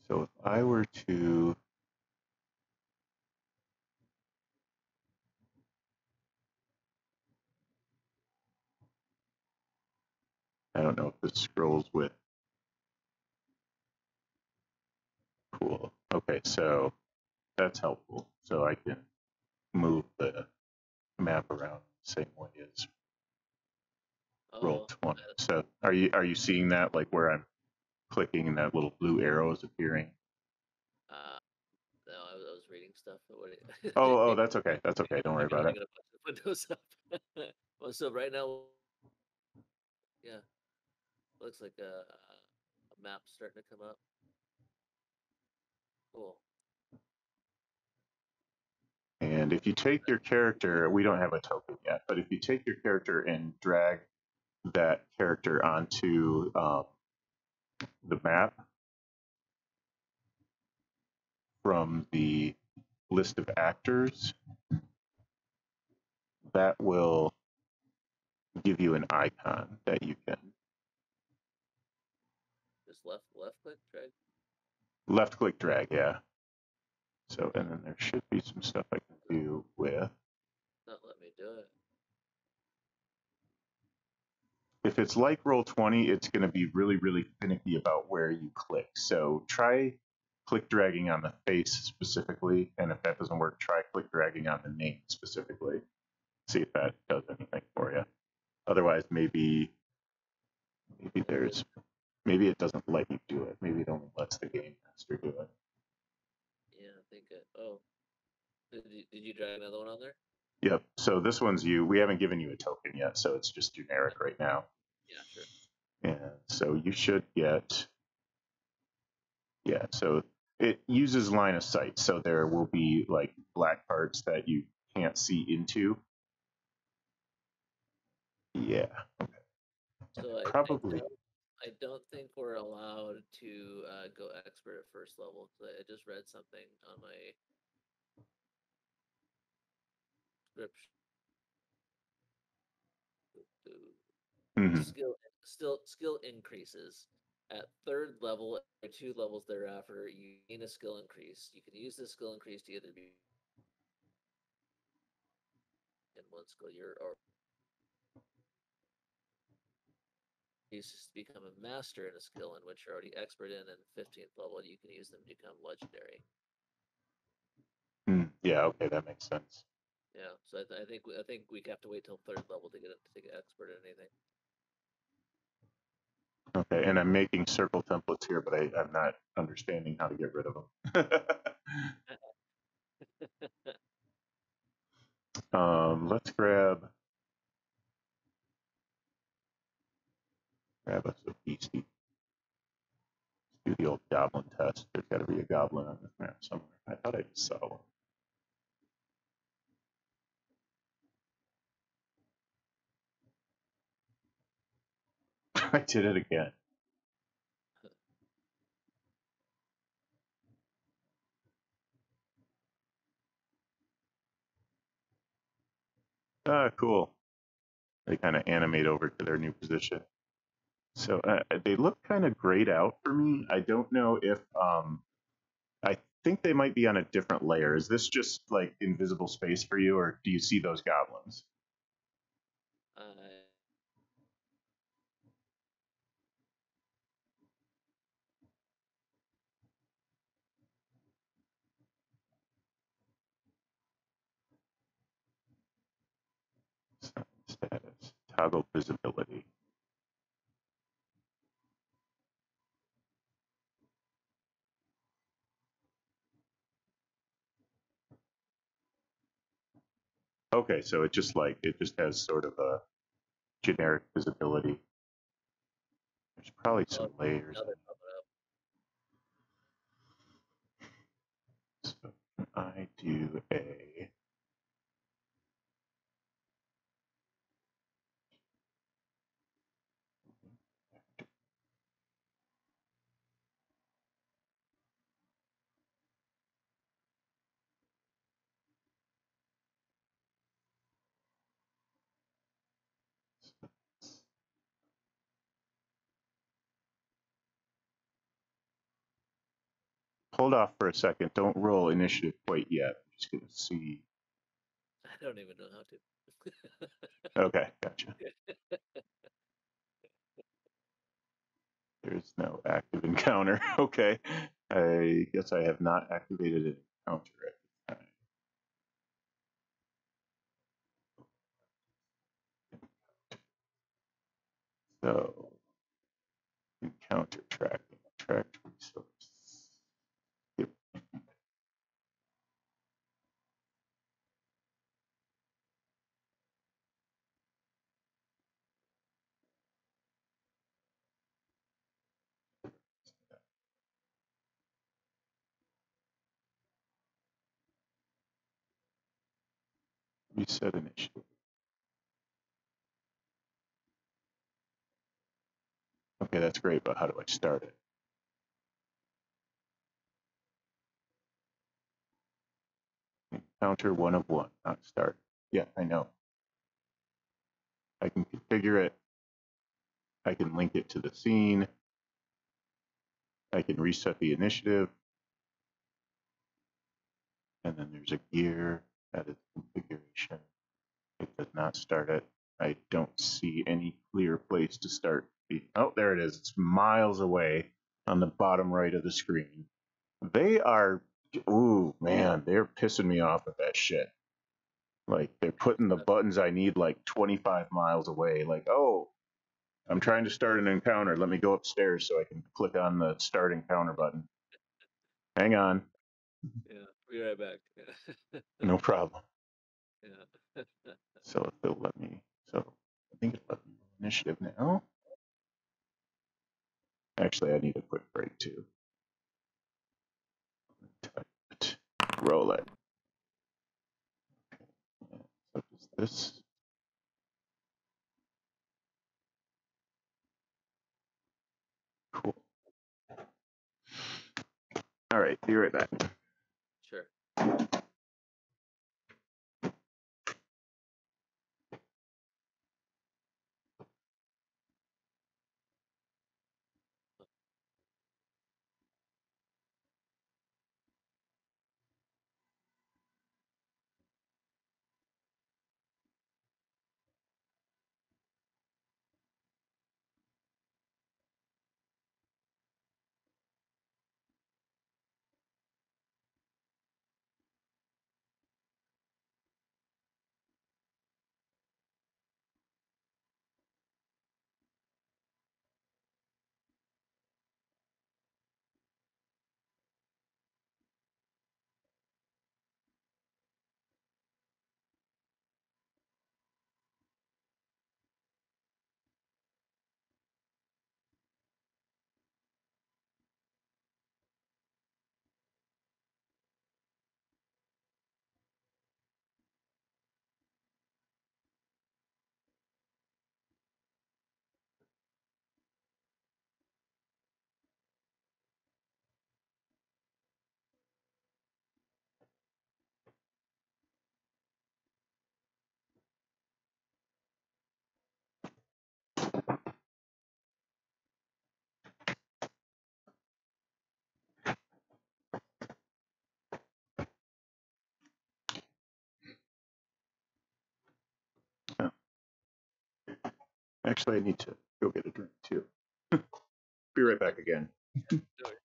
So if I were to I don't know if this scrolls with cool. Okay, so that's helpful. So I can move the map around the same way as roll 20. So are you seeing that, like where I'm clicking and that little blue arrow is appearing? No, I was reading stuff. Oh, that's okay. That's okay. Don't worry about it. Windows up. Well, so right now, yeah, looks like a map starting to come up. Cool. And if you take your character, we don't have a token yet, but if you take your character and drag that character onto the map from the list of actors, that will give you an icon that you can Just left click, drag. left click drag, yeah. So, and then there should be some stuff I can do with. Not let me do it. if it's like Roll20, it's going to be really, really finicky about where you click. So try click dragging on the face specifically, and if that doesn't work, try click dragging on the name specifically. See if that does anything for you. Otherwise, maybe it doesn't let you do it. Maybe it only lets the game master do it. Yeah, I think. Did you drag another one on there? Yep. So this one's you. We haven't given you a token yet, so it's just generic right now. Yeah, sure. And so you should get. Yeah. So it uses line of sight. So there will be like black parts that you can't see into. Yeah. Okay. So Probably. I don't think we're allowed to go expert at first level. I just read something on my description. Mm-hmm. Skill increases. At third level, or 2 levels thereafter, you gain a skill increase. You can use this skill increase to either be in one skill year or uses to become a master in a skill in which you're already expert in, and 15th level you can use them to become legendary. Yeah, okay, that makes sense. Yeah, so I think we have to wait till third level to get expert in anything. Okay, and I'm making circle templates here, but I'm not understanding how to get rid of them. Let's grab us a beastie. Let's do the old goblin test. There's got to be a goblin on this map somewhere. I thought I just saw one. I did it again. Ah, cool. They kind of animate over to their new position. So they look kind of grayed out for me. I don't know if I think they might be on a different layer. Is this just like invisible space for you, or do you see those goblins? Status, toggle visibility. Okay, so it just has sort of a generic visibility. There's probably some layers. So I do a hold off for a second. Don't roll initiative quite yet. I'm just gonna see. I don't even know how to. Okay, gotcha. There's no active encounter. Okay, I guess I have not activated an encounter at the time. So encounter tracking, tracked resource. Yep. Reset initiative. Okay, that's great, but how do I start it? Encounter 1 of 1, not start. Yeah, I know. I can configure it. I can link it to the scene. I can reset the initiative. And then there's a gear, edit configuration. It does not start it. I don't see any clear place to start. Oh, there it is. It's miles away on the bottom right of the screen. They are, ooh, man, they're pissing me off with that shit. Like, they're putting the buttons I need like 25 miles away. Like, oh, I'm trying to start an encounter. Let me go upstairs so I can click on the start encounter button. Hang on. Yeah, be right back. No problem. Yeah. So if they'll let me, so I think it'll let me initiative now. Actually, I need a quick break too. Type it. Roll it. So does this. Cool. All right, be right back. Sure. Oh, actually, I need to go get a drink too. Be right back again. No worries.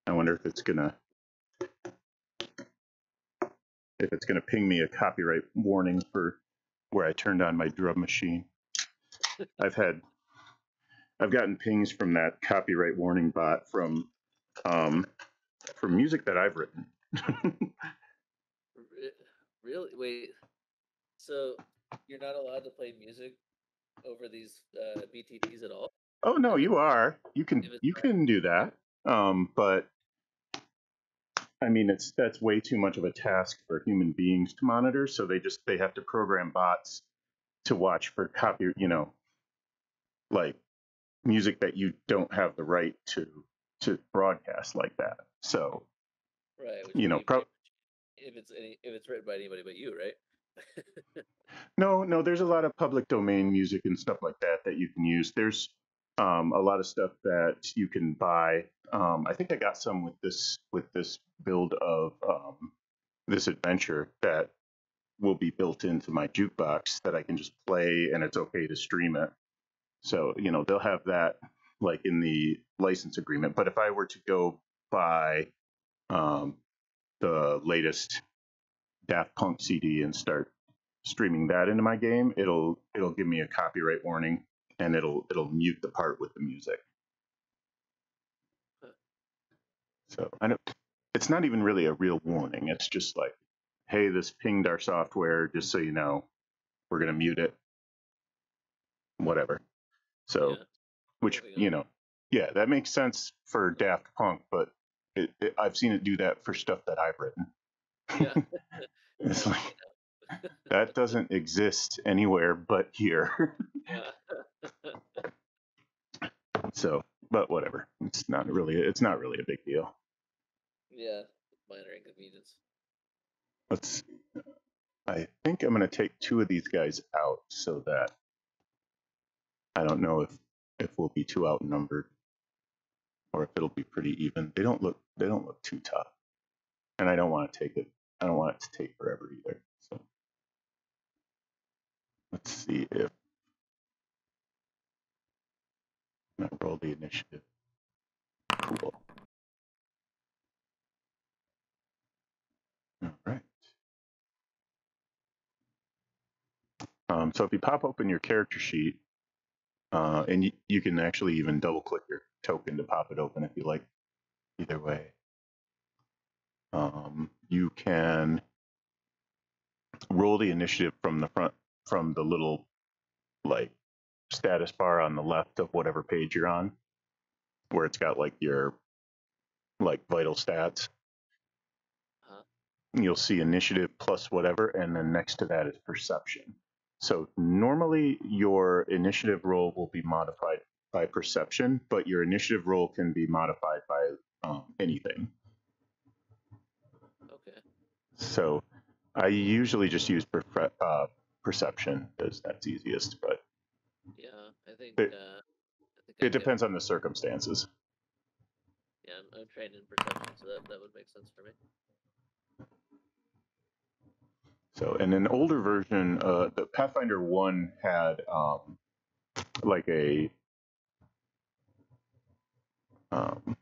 I wonder if it's gonna ping me a copyright warning for where I turned on my drum machine. I've gotten pings from that copyright warning bot from music that I've written. Really? Wait. So you're not allowed to play music over these BTTs at all? Oh no, If it, you are. You if it's can do that. But I mean, that's way too much of a task for human beings to monitor. So they have to program bots to watch for like music that you don't have the right to broadcast like that. So right, which you would know, be pretty much if it's written by anybody but you, right? no, there's a lot of public domain music and stuff like that that you can use. There's a lot of stuff that you can buy. I think I got some with this build of this adventure that will be built into my jukebox that I can just play and it's okay to stream it. So, they'll have that like in the license agreement. But if I were to go buy um, the latest Daft Punk CD and start streaming that into my game, it'll give me a copyright warning and it'll mute the part with the music. So I know it's not even really a real warning. It's just like, hey, this pinged our software. Just so you know, we're gonna mute it. Whatever. So, Yeah. which yeah, that makes sense for Daft Punk, but I've seen it do that for stuff that I've written. Yeah. It's That's like funny now. that doesn't exist anywhere but here. Yeah. So, but whatever. It's not really a big deal. Yeah. Minor inconvenience. Let's. I think I'm going to take 2 of these guys out so that I don't know if we'll be too outnumbered or if it'll be pretty even. They don't look too tough, and I don't want to take it. I don't want it to take forever either. So let's see if I roll the initiative. Cool. All right. So if you pop open your character sheet, and you can actually even double click your token to pop it open if you like. Either way, you can roll the initiative from the front, from the little like status bar on the left of whatever page you're on, where it's got like your like vital stats. Huh? You'll see initiative plus whatever, and then next to that is perception. So normally your initiative roll will be modified by perception, but your initiative roll can be modified by anything. Okay. So I usually just use perception because that's easiest, but Yeah. I think it, I it get. depends on the circumstances. Yeah. I'm trained in perception, so that would make sense for me. So, in an older version, the Pathfinder 1 had like it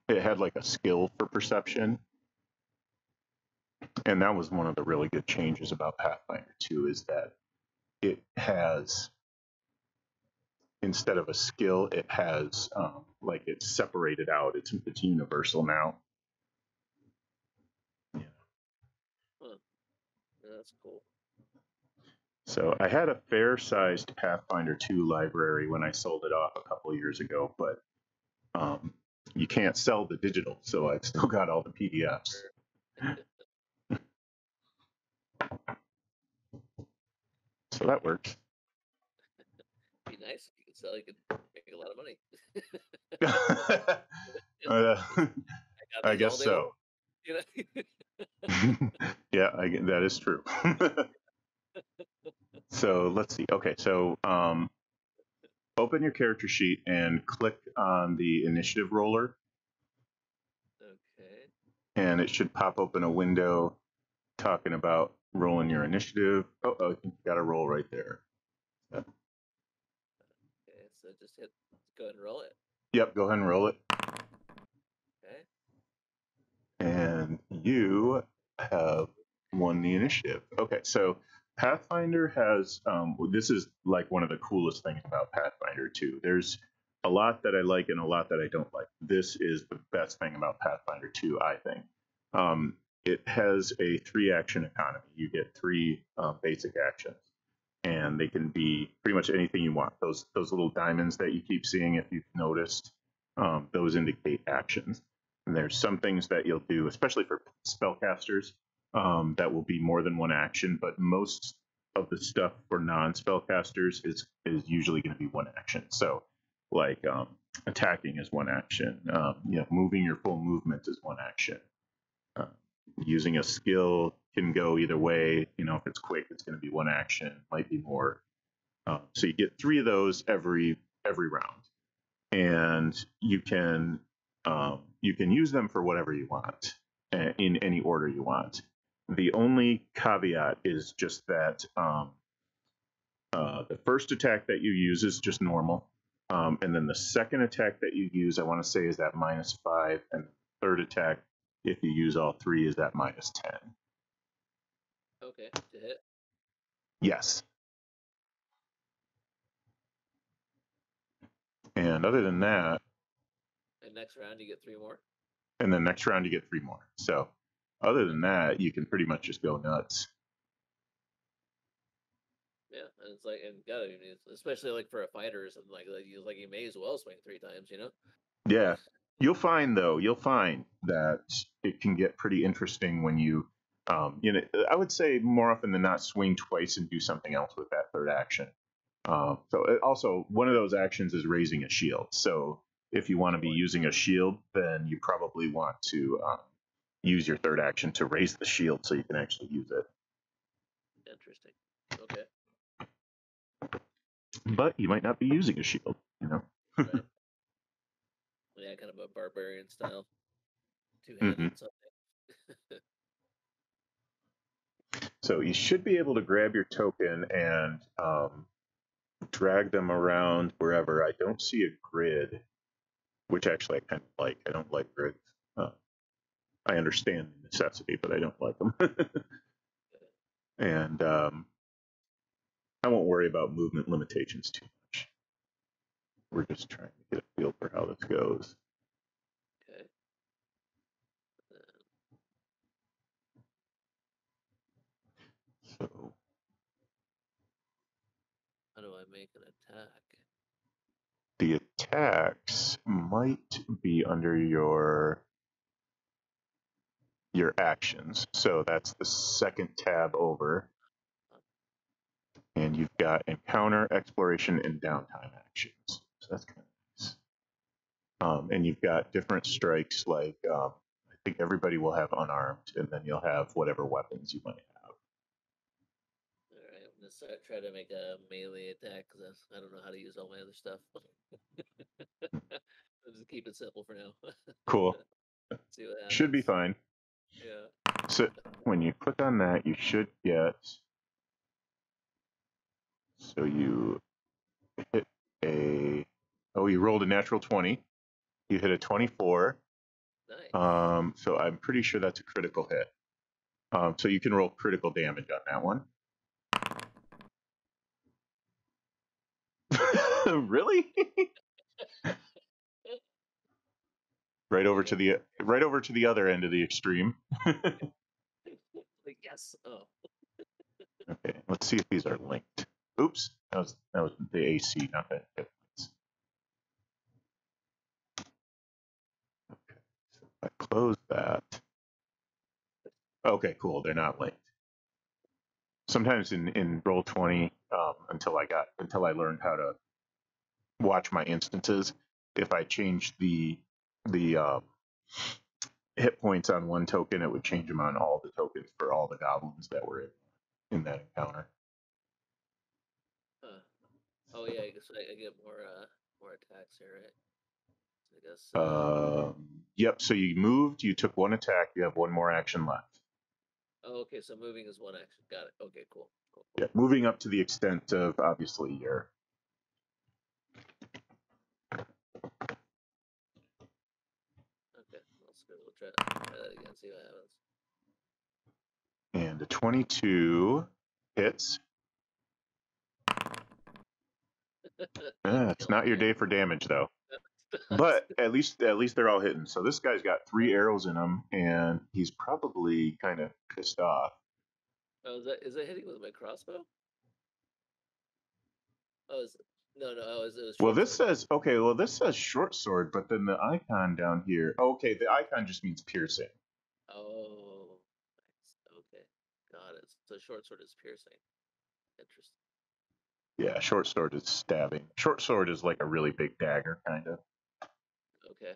had like a skill for perception. And that was one of the really good changes about Pathfinder 2 is that it has, instead of a skill, it has like it's separated out. It's universal now. Yeah. Huh. Yeah, that's cool. So I had a fair-sized Pathfinder 2 library when I sold it off a couple of years ago, but you can't sell the digital, so I've still got all the PDFs. Sure. So that works. Be nice if you could sell. You could make a lot of money. I I got these guess all day long. so. You know? Yeah, that is true. So let's see. Okay, so open your character sheet and click on the initiative roller, Okay. and it should pop open a window talking about rolling your initiative. Oh, you got a roll right there. Okay. So just go ahead and roll it. Yep, go ahead and roll it. Okay. And you have won the initiative. Okay, so Pathfinder has, this is like one of the coolest things about Pathfinder 2. There's a lot that I like and a lot that I don't like. This is the best thing about Pathfinder 2, I think. It has a 3-action economy. You get 3 basic actions, and they can be pretty much anything you want. Those little diamonds that you keep seeing, if you've noticed, those indicate actions. And there's some things that you'll do, especially for spellcasters, that will be more than one action. But most of the stuff for non-spellcasters is usually going to be one action. So, like attacking is one action. Moving your full movement is one action. Using a skill can go either way. If it's quick, it's going to be one action. Might be more. So you get 3 of those every round, and you can use them for whatever you want in any order you want. The only caveat is just that the first attack that you use is just normal, and then the second attack that you use, I want to say, is at -5, and the third attack, if you use all 3, is at -10. Okay. To hit. Yes. And other than that, And next round you get 3 more. and then next round you get 3 more. So other than that, you can pretty much just go nuts. Yeah, and it's like, and gotta be, especially like for a fighter or something like you may as well swing 3 times, you know? Yeah. You'll find that it can get pretty interesting when you I would say more often than not swing twice and do something else with that third action. Also, one of those actions is raising a shield. So if you want to be using a shield, then you probably want to use your third action to raise the shield so you can actually use it. Interesting. Okay. But you might not be using a shield, Right. Yeah, kind of a barbarian style. Two-handed hmm something. So you should be able to grab your token and drag them around wherever. I don't see a grid, which actually I kind of like. I don't like grids. I understand the necessity, but I don't like them. And I won't worry about movement limitations too much. We're just trying to get a feel for how this goes. Okay. So How do I make an attack? the attacks might be under your actions. So that's the second tab over. And you've got encounter, exploration, and downtime actions. So that's kind of nice. And you've got different strikes, like I think everybody will have unarmed, and then you'll have whatever weapons you might have. All right, I'm gonna try to make a melee attack because I don't know how to use all my other stuff. I'll just keep it simple for now. Cool. See what happens. Should be fine. Yeah. So when you click on that, you should get. So you hit a. Oh, you rolled a natural 20. You hit a 24. Nice. So I'm pretty sure that's a critical hit. So you can roll critical damage on that one. Really? Right over to the other end of the extreme. Like yes. Oh. Okay, let's see if these are linked. Oops, that was the AC, not the hit points. Okay, so if I close that. Okay, cool. They're not linked. Sometimes in Roll20, until I learned how to watch my instances, if I changed the hit points on one token, it would change them on all the tokens for all the goblins that were in that encounter. Huh. Oh yeah, I guess I get more attacks here, right? So I guess. Yep. So you moved. You took one attack. You have one more action left. Oh, okay. So moving is one action. Got it. Okay. Cool. Yeah, moving up to the extent of obviously your. Okay. We'll try that again. See what happens. And a 22 hits. It's not your day for damage though. But at least they're all hitting. So this guy's got 3 arrows in him, and he's probably kind of pissed off. Oh, is that hitting with my crossbow? Oh, no. Oh, it was Well, short this sword. says okay. Well, this says short sword, but then the icon down here. Okay, the icon just means piercing. Oh, nice. Okay, got it. So short sword is piercing. Interesting. Yeah, short sword is stabbing. Short sword is like a really big dagger, kind of. Okay.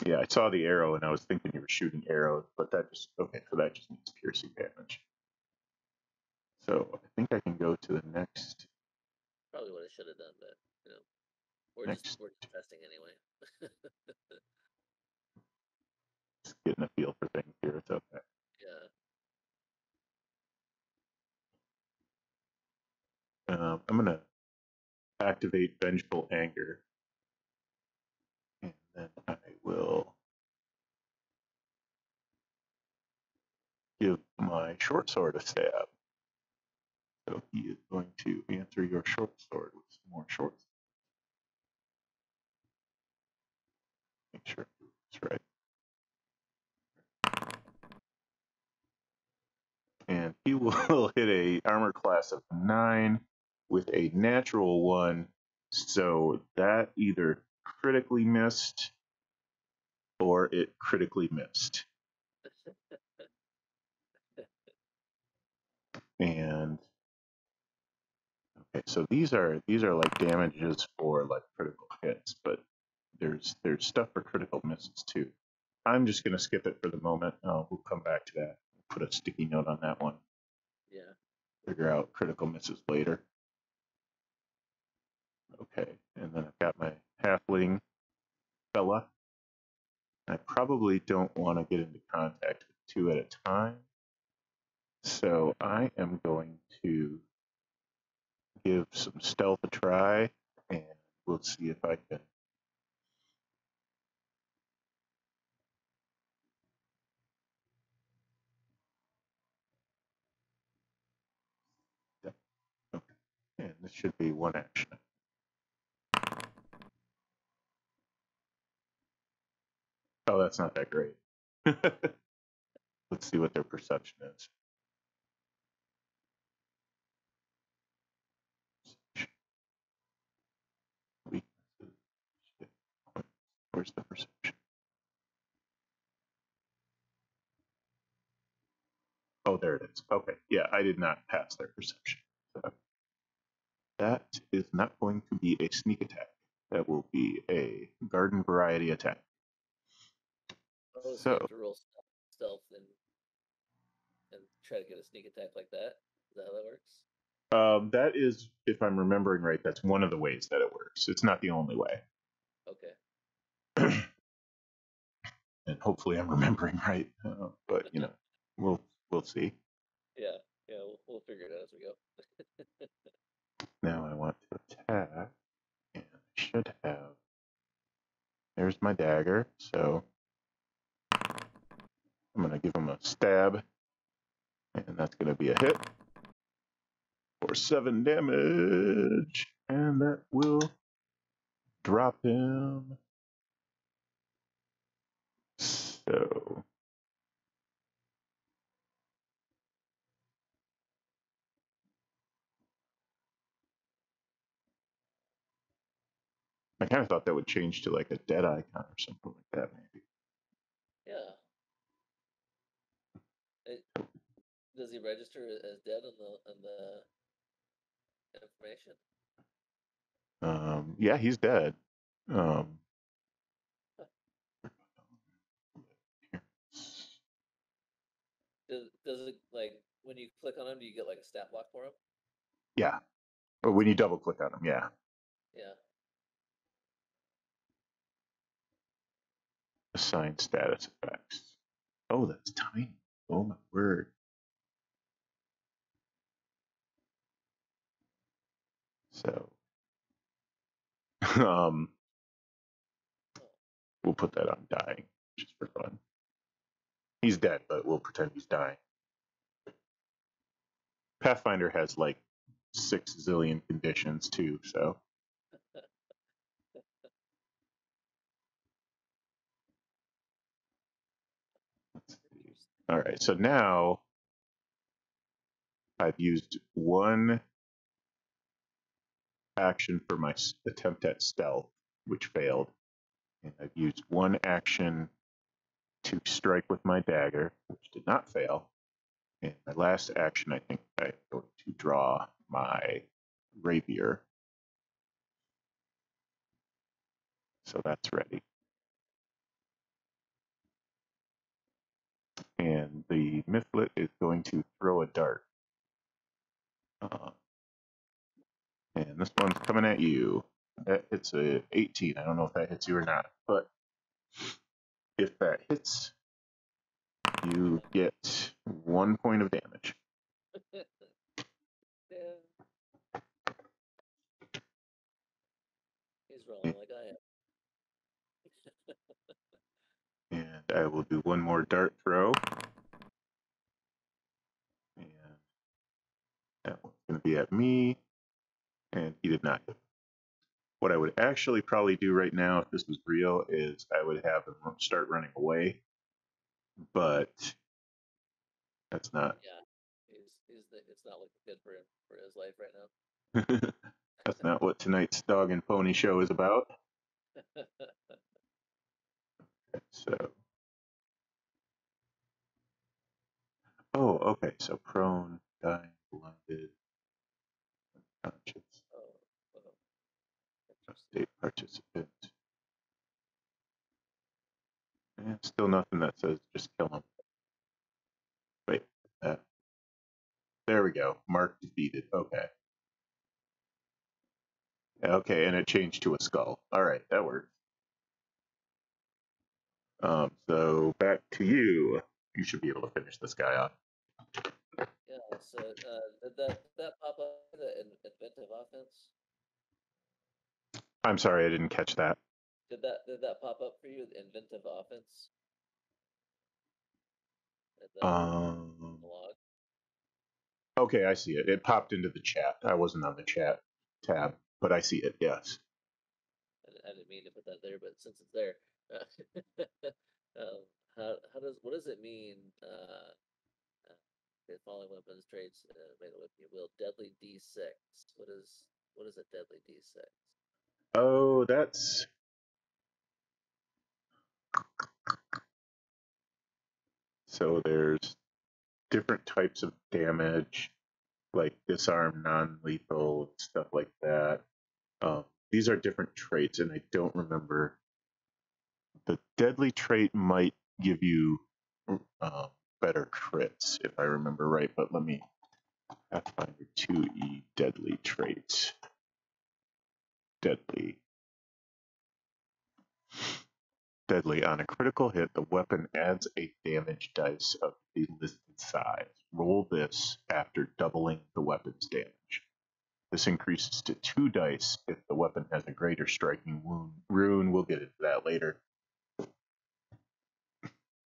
Yeah, I saw the arrow and I was thinking you were shooting arrows, but that just okay. So that just means piercing damage. So I think I can go to the next. Probably what I should have done, but you know, we're Next, just testing anyway. just getting a feel for things here. It's okay. Yeah. I'm gonna activate vengeful anger, and then I will give my short sword a stab. So he is going to answer your short sword with some more short swords. Make sure it's right. And he will hit a armor class of 9 with a natural 1. So that either critically missed or it critically missed. And okay, so these are like damages for like critical hits, but there's stuff for critical misses too. I'm just gonna skip it for the moment. We'll come back to that. Put a sticky note on that one. Yeah. Figure out critical misses later. Okay, and then I've got my halfling fella. I probably don't want to get into contact with 2 at a time. So I am going to give some stealth a try, and we'll see if I can. Okay, and this should be 1 action. Oh, that's not that great. Let's see what their perception is. Weaknesses. Where's the perception? Oh, there it is. Okay, yeah, I did not pass their perception. So that is not going to be a sneak attack. That will be a garden variety attack. Oh, so So you have to roll stealth and try to get a sneak attack like that. Is that how that works? that is, if I'm remembering right, that's one of the ways that it works. It's not the only way. Okay. And hopefully I'm remembering right. But you know, we'll see. Yeah, we'll figure it out as we go. Now I want to attack, and I should have. There's my dagger, so I'm going to give him a stab, and that's going to be a hit for 7 damage, and that will drop him. So I kind of thought that would change to like a dead icon or something like that, maybe. Yeah. Does he register as dead on the information? Yeah, he's dead. Um, Does it, like, when you click on him, do you get like a stat block for him? yeah, but when you double click on him, yeah. Yeah. Assign status effects. Oh, that's tiny. Oh my word. So, we'll put that on dying, just for fun. He's dead, but we'll pretend he's dying. Pathfinder has like 6 zillion conditions too, so. All right, so now I've used 1 action for my attempt at stealth, which failed. And I've used 1 action to strike with my dagger, which did not fail. And my last action, I think I'm going to draw my rapier. So that's ready. And the Mythlit is going to throw a dart. And this one's coming at you. That hits a 18. I don't know if that hits you or not, but if that hits, you get 1 point of damage. Yeah. He's rolling like I am. And I will do 1 more dart throw. And that one's going to be at me, and he did not hit. What I would actually probably do right now, if this was real, is I would have him start running away, but that's not. Yeah, it's not looking good for him for his life right now. That's not what tonight's dog and pony show is about. So, oh, okay. So prone, dying, blinded, conscious, state participant. And still nothing that says just kill him. Wait, there we go. Mark defeated. Okay. Okay, and it changed to a skull. All right, that works. So back to you. You should be able to finish this guy off. Yeah. So did that pop up the inventive offense? I'm sorry, I didn't catch that. Did that pop up for you? The inventive offense. Log. Okay, I see it. It popped into the chat. I wasn't on the chat tab, but I see it. Yes. I didn't mean to put that there, but since it's there, what does it mean? Following weapons traits made with you will deadly D6. What is a deadly D6? Oh, that's so there's different types of damage, like disarm, non-lethal, stuff like that. These are different traits, and I don't remember. The deadly trait might give you better crits, if I remember right, but let me Pathfinder 2E deadly traits. Deadly. Deadly. On a critical hit, the weapon adds a damage dice of the listed size. Roll this after doubling the weapon's damage. This increases to 2 dice if the weapon has a greater striking rune. We'll get into that later.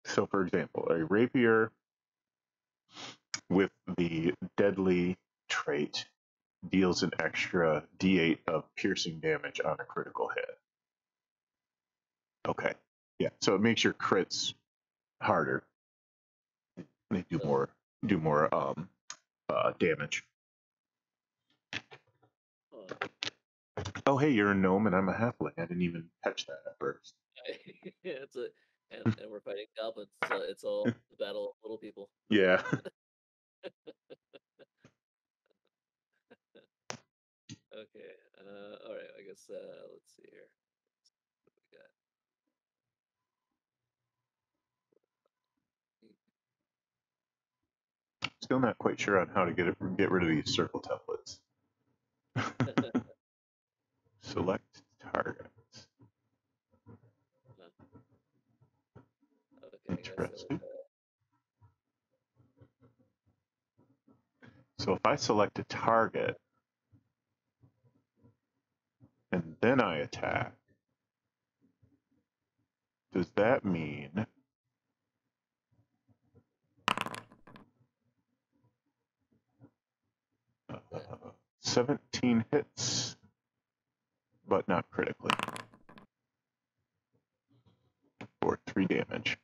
So, for example, a rapier with the deadly trait deals an extra d8 of piercing damage on a critical hit. Okay. Yeah, so it makes your crits harder. They do more damage. Oh, hey, you're a gnome and I'm a halfling. I didn't even catch that at first. And we're fighting goblins, so it's all the battle of little people. Yeah. Okay. All right. I guess let's see here. What we got? Still not quite sure on how to get rid of these circle templates. Select targets. Okay, interesting. So if I select a target and then I attack, does that mean 17 hits, but not critically, for 3 damage?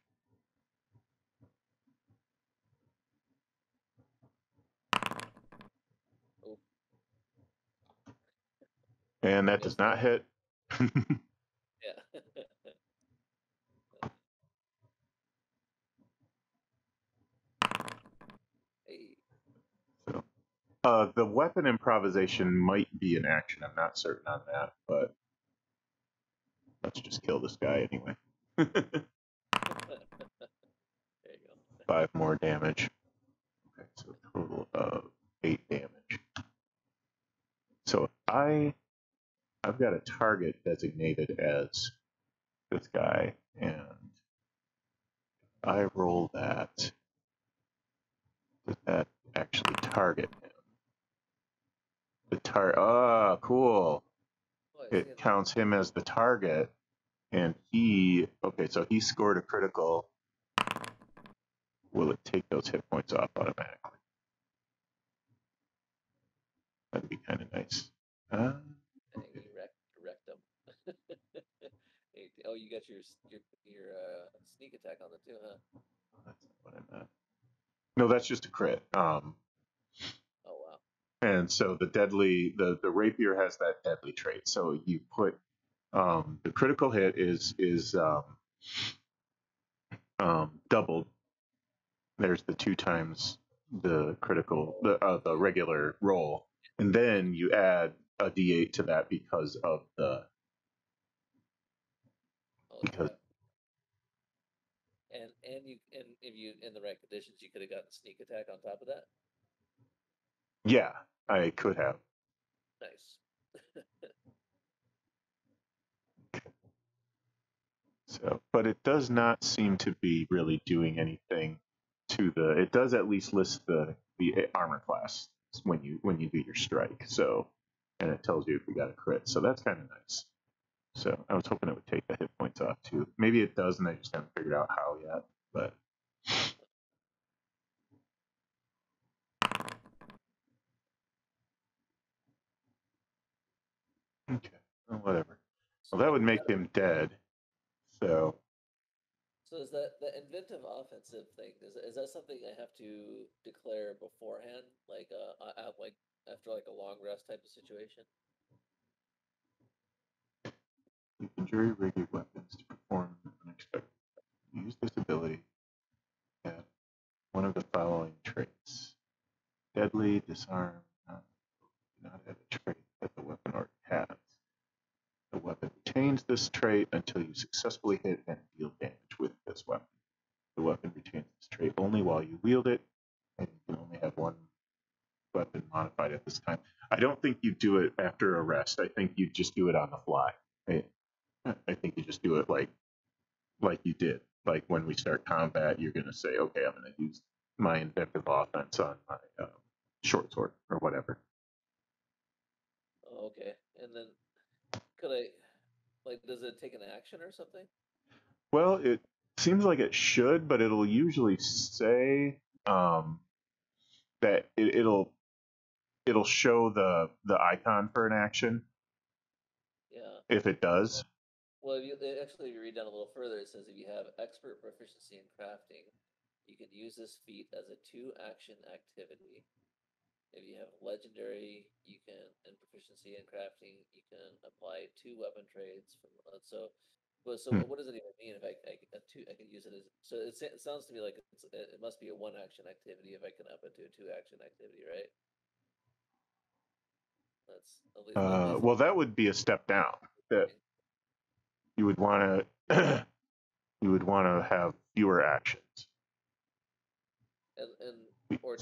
And that does not hit. Yeah. So, the weapon improvisation might be an action. I'm not certain on that, but let's just kill this guy anyway. There you go. 5 more damage. Okay, so total of 8 damage. So if I've got a target designated as this guy, and I roll that, does that actually target him? Cool. It counts him as the target, and so he scored a critical. Will it take those hit points off automatically? That'd be kind of nice. Dang, you wrecked them. Oh, you got your sneak attack on it too, huh? That's not what I meant. No, that's just a crit. Oh wow. And so the rapier has that deadly trait. So you put the critical hit is doubled. There's the 2 times the critical the regular roll, and then you add a d8 to that because of the Oh because crap. And if you in the right conditions you could have gotten sneak attack on top of that. yeah, I could have. Nice. So, but it does not seem to be really doing anything to the. It does at least list the armor class when you do your strike. So, and it tells you if you got a crit. So that's kind of nice. So I was hoping it would take the hit points off too. Maybe it does, and I just haven't figured out how yet. But okay, well, whatever. So Well, that would is make him dead. So so is that the inventive offensive thing? Is that something I have to declare beforehand, like after like a long rest type of situation? you can jury rig your weapons to perform unexpected. Use this ability at one of the following traits: deadly, disarm, not have a trait that the weapon already has. The weapon retains this trait until you successfully hit and deal damage with this weapon. The weapon retains this trait only while you wield it, and you can only have one weapon modified at this time. I don't think you do it after a rest. I think you just do it on the fly. I think you just do it like you did. Like when we start combat, you're going to say, okay, I'm going to use my inventive offense on my short sword or whatever. Oh, okay. And then could I does it take an action or something? Well, it seems like it should, but it'll usually say that it'll show the icon for an action Yeah. if it does. Well, if you read down a little further, it says if you have expert proficiency in crafting, you can use this feat as a 2-action activity. If you have legendary, you can and proficiency in crafting, you can apply 2 weapon trades from Hmm. what does it even mean if I can use it as so it sounds to me like it must be a 1-action activity if I can up it to a 2-action activity, right? That's at least Well, that would be a step down. That you would want to you would want to have fewer actions. and or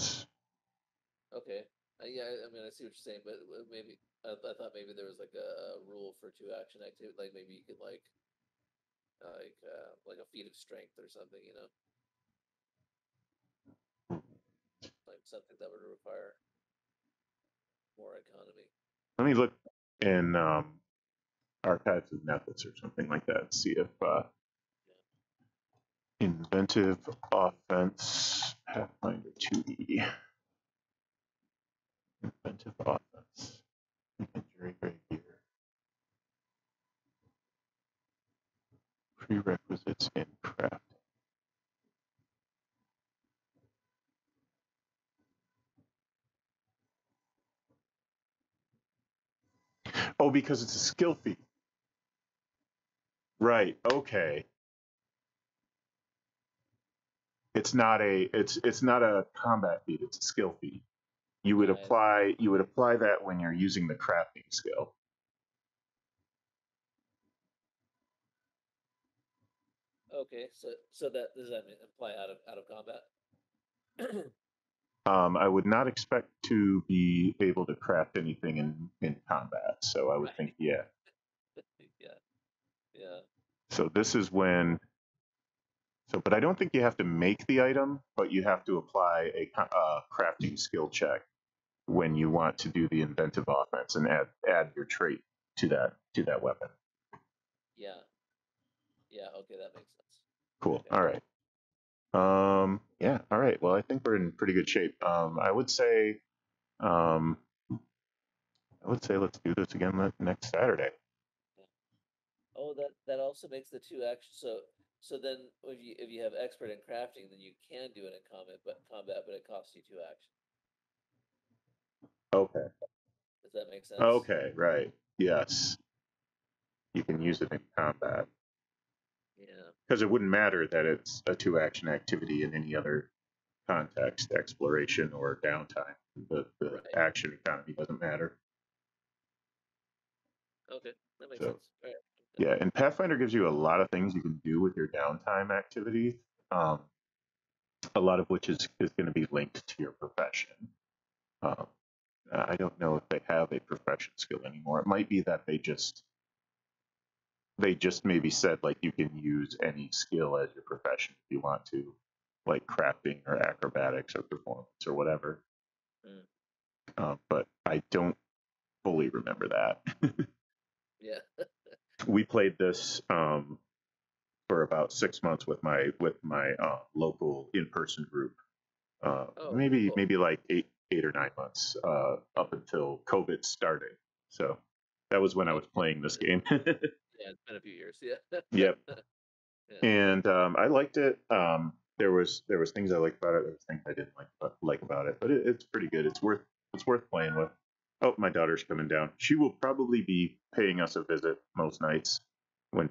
okay. Yeah, I mean, I see what you're saying, but maybe I thought maybe there was like a rule for 2-action activity, like maybe you could like a feat of strength or something, like something that would require more economy. Let me look in archives of methods or something like that and see if inventive offense Pathfinder 2E inventive offense injury right here prerequisites in crafting. Oh, because it's a skill feat. Right. Okay. It's not a combat feat. It's a skill feat. You would apply that when you're using the crafting skill. Okay, so that does that imply out of combat? I would not expect to be able to craft anything in combat. So I would Right. think, yeah. Yeah. Yeah. So this is when. So, but I don't think you have to make the item, but you have to apply a crafting skill check when you want to do the inventive offense and add your trait to that weapon. Yeah. Yeah. Okay, that makes sense. Cool. Okay. All right. Yeah. All right. Well, I think we're in pretty good shape. I would say, um, I would say let's do this again next Saturday. Oh, that also makes the 2 actions. So then if you have expert in crafting, then you can do it in combat, but it costs you 2 actions. Okay. Does that make sense? Okay, right. Yes. You can use it in combat. Yeah. Because it wouldn't matter that it's a 2-action activity in any other context, exploration or downtime. The Right. action economy doesn't matter. Okay, that makes So, sense. All right. yeah, and Pathfinder gives you a lot of things you can do with your downtime activities, a lot of which is going to be linked to your profession. I don't know if they have a profession skill anymore. It might be that they just maybe said like you can use any skill as your profession if you want to, like crafting or acrobatics or performance or whatever. But I don't fully remember that. Yeah. We played this for about 6 months with my local in-person group. Oh, maybe cool. like 8 or 9 months up until COVID started. So that was when I was playing this game. Yeah, it's been a few years. Yeah. Yep. Yeah. And I liked it. There was things I liked about it. There was things I didn't like about it, but it's pretty good. It's worth playing with. Oh, my daughter's coming down. She will probably be paying us a visit most nights when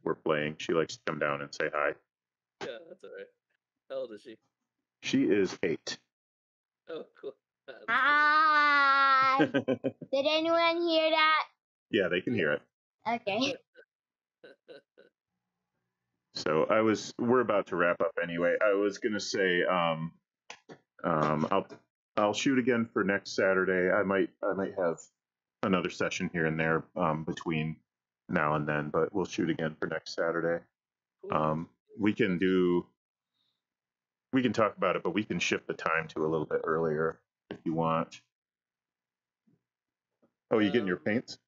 we're playing. She likes to come down and say hi. Yeah, that's all right. How old is she? She is 8. Oh, cool. That's cool. Hi. Did anyone hear that? Yeah, they can hear it. Okay. So we're about to wrap up anyway. I was gonna say, I'll shoot again for next Saturday. I might have another session here and there between now and then, but we'll shoot again for next Saturday. Cool. We can talk about it, but we can shift the time to a little bit earlier if you want. Oh, you getting your paints?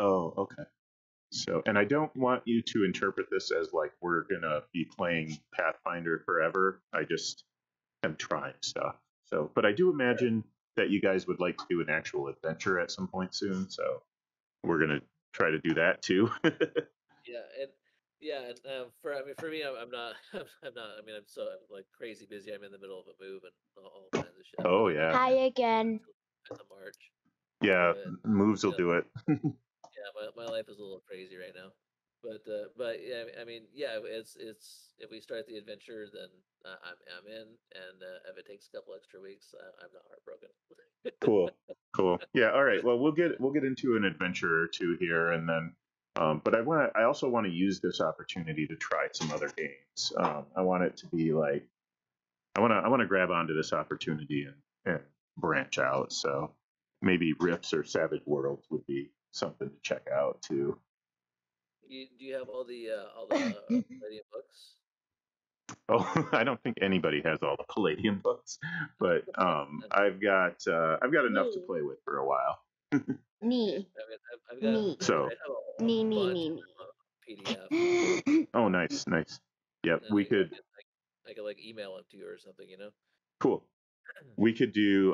Oh, okay. So, and I don't want you to interpret this as like we're gonna be playing Pathfinder forever. I just am trying stuff. So, but I do imagine that you guys would like to do an actual adventure at some point soon. So, we're gonna try to do that too. Yeah, and for me, I'm not, I'm not. I mean, I'm like crazy busy. I'm in the middle of a move and all kinds of shit. Oh I'm not yeah. Hi again. until March. Yeah, But moves will do it. yeah, my life is a little crazy right now. But yeah, I mean, yeah, it's if we start the adventure, then I'm in, and if it takes a couple extra weeks, I'm not heartbroken. Cool. Yeah. All right. Well, we'll get into an adventure or two here, and then. But I also want to use this opportunity to try some other games. I want it to be like, I want to grab onto this opportunity and branch out. So maybe Rifts or Savage Worlds would be something to check out too. Do you have all the Palladium books? Oh, I don't think anybody has all the Palladium books, but I've got enough to play with for a while. Me. I mean, I've got Me. So, I have a bunch of PDF. Oh, nice. Yep, And we could. I could like email them to you or something, you know. Cool. We could do.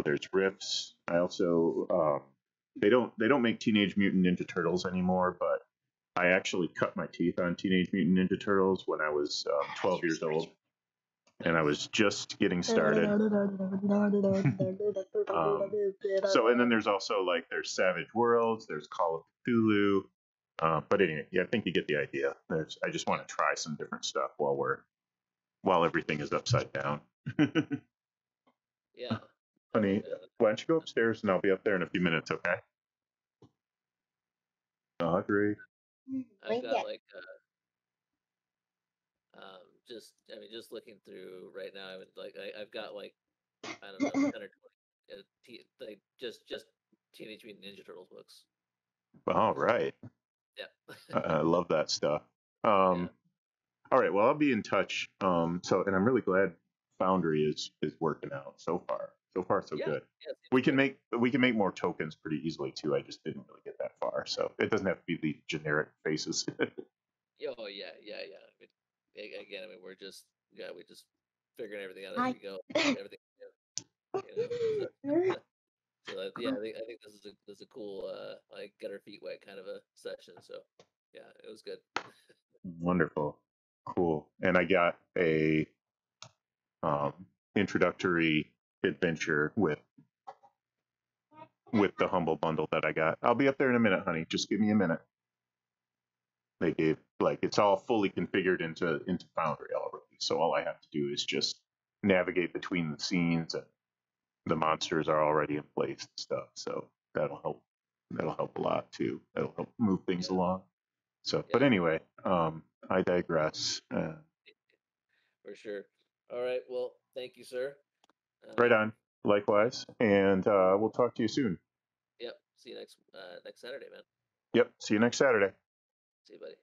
There's Rifts. I also. They don't make Teenage Mutant Ninja Turtles anymore, but I actually cut my teeth on Teenage Mutant Ninja Turtles when I was 12 years old, and I was just getting started. So, and then there's also like there's Savage Worlds, there's Call of Cthulhu. But anyway, yeah, I think you get the idea. I just want to try some different stuff while everything is upside down. Yeah. Honey, why don't you go upstairs and I'll be up there in a few minutes, okay? Audrey. I've got like just looking through right now. I would like I've got like I don't know 10 or 20 like just Teenage Mutant Ninja Turtles books. All right. Yeah. I love that stuff. All right. Well, I'll be in touch. So, and I'm really glad Foundry is working out so far. So far, so good. Yeah, We can make more tokens pretty easily too. I just didn't really get that far, so it doesn't have to be the generic faces. Oh yeah. I mean, again, I mean, we just figuring everything out as we go. Everything, So yeah, I think this is a cool like get our feet wet kind of a session. So yeah, it was good. Wonderful. Cool. And I got a introductory adventure with the Humble bundle that I got. I'll be up there in a minute, honey. Just give me a minute. They gave it's all fully configured into Foundry already. So all I have to do is just navigate between the scenes, and the monsters are already in place and stuff. So that'll help. That'll help a lot too. That'll help move things along. So, but anyway, I digress. For sure. All right. Well, thank you, sir. Right on. Likewise, and we'll talk to you soon. Yep. See you next Saturday, man. Yep. See you next Saturday. See you, buddy.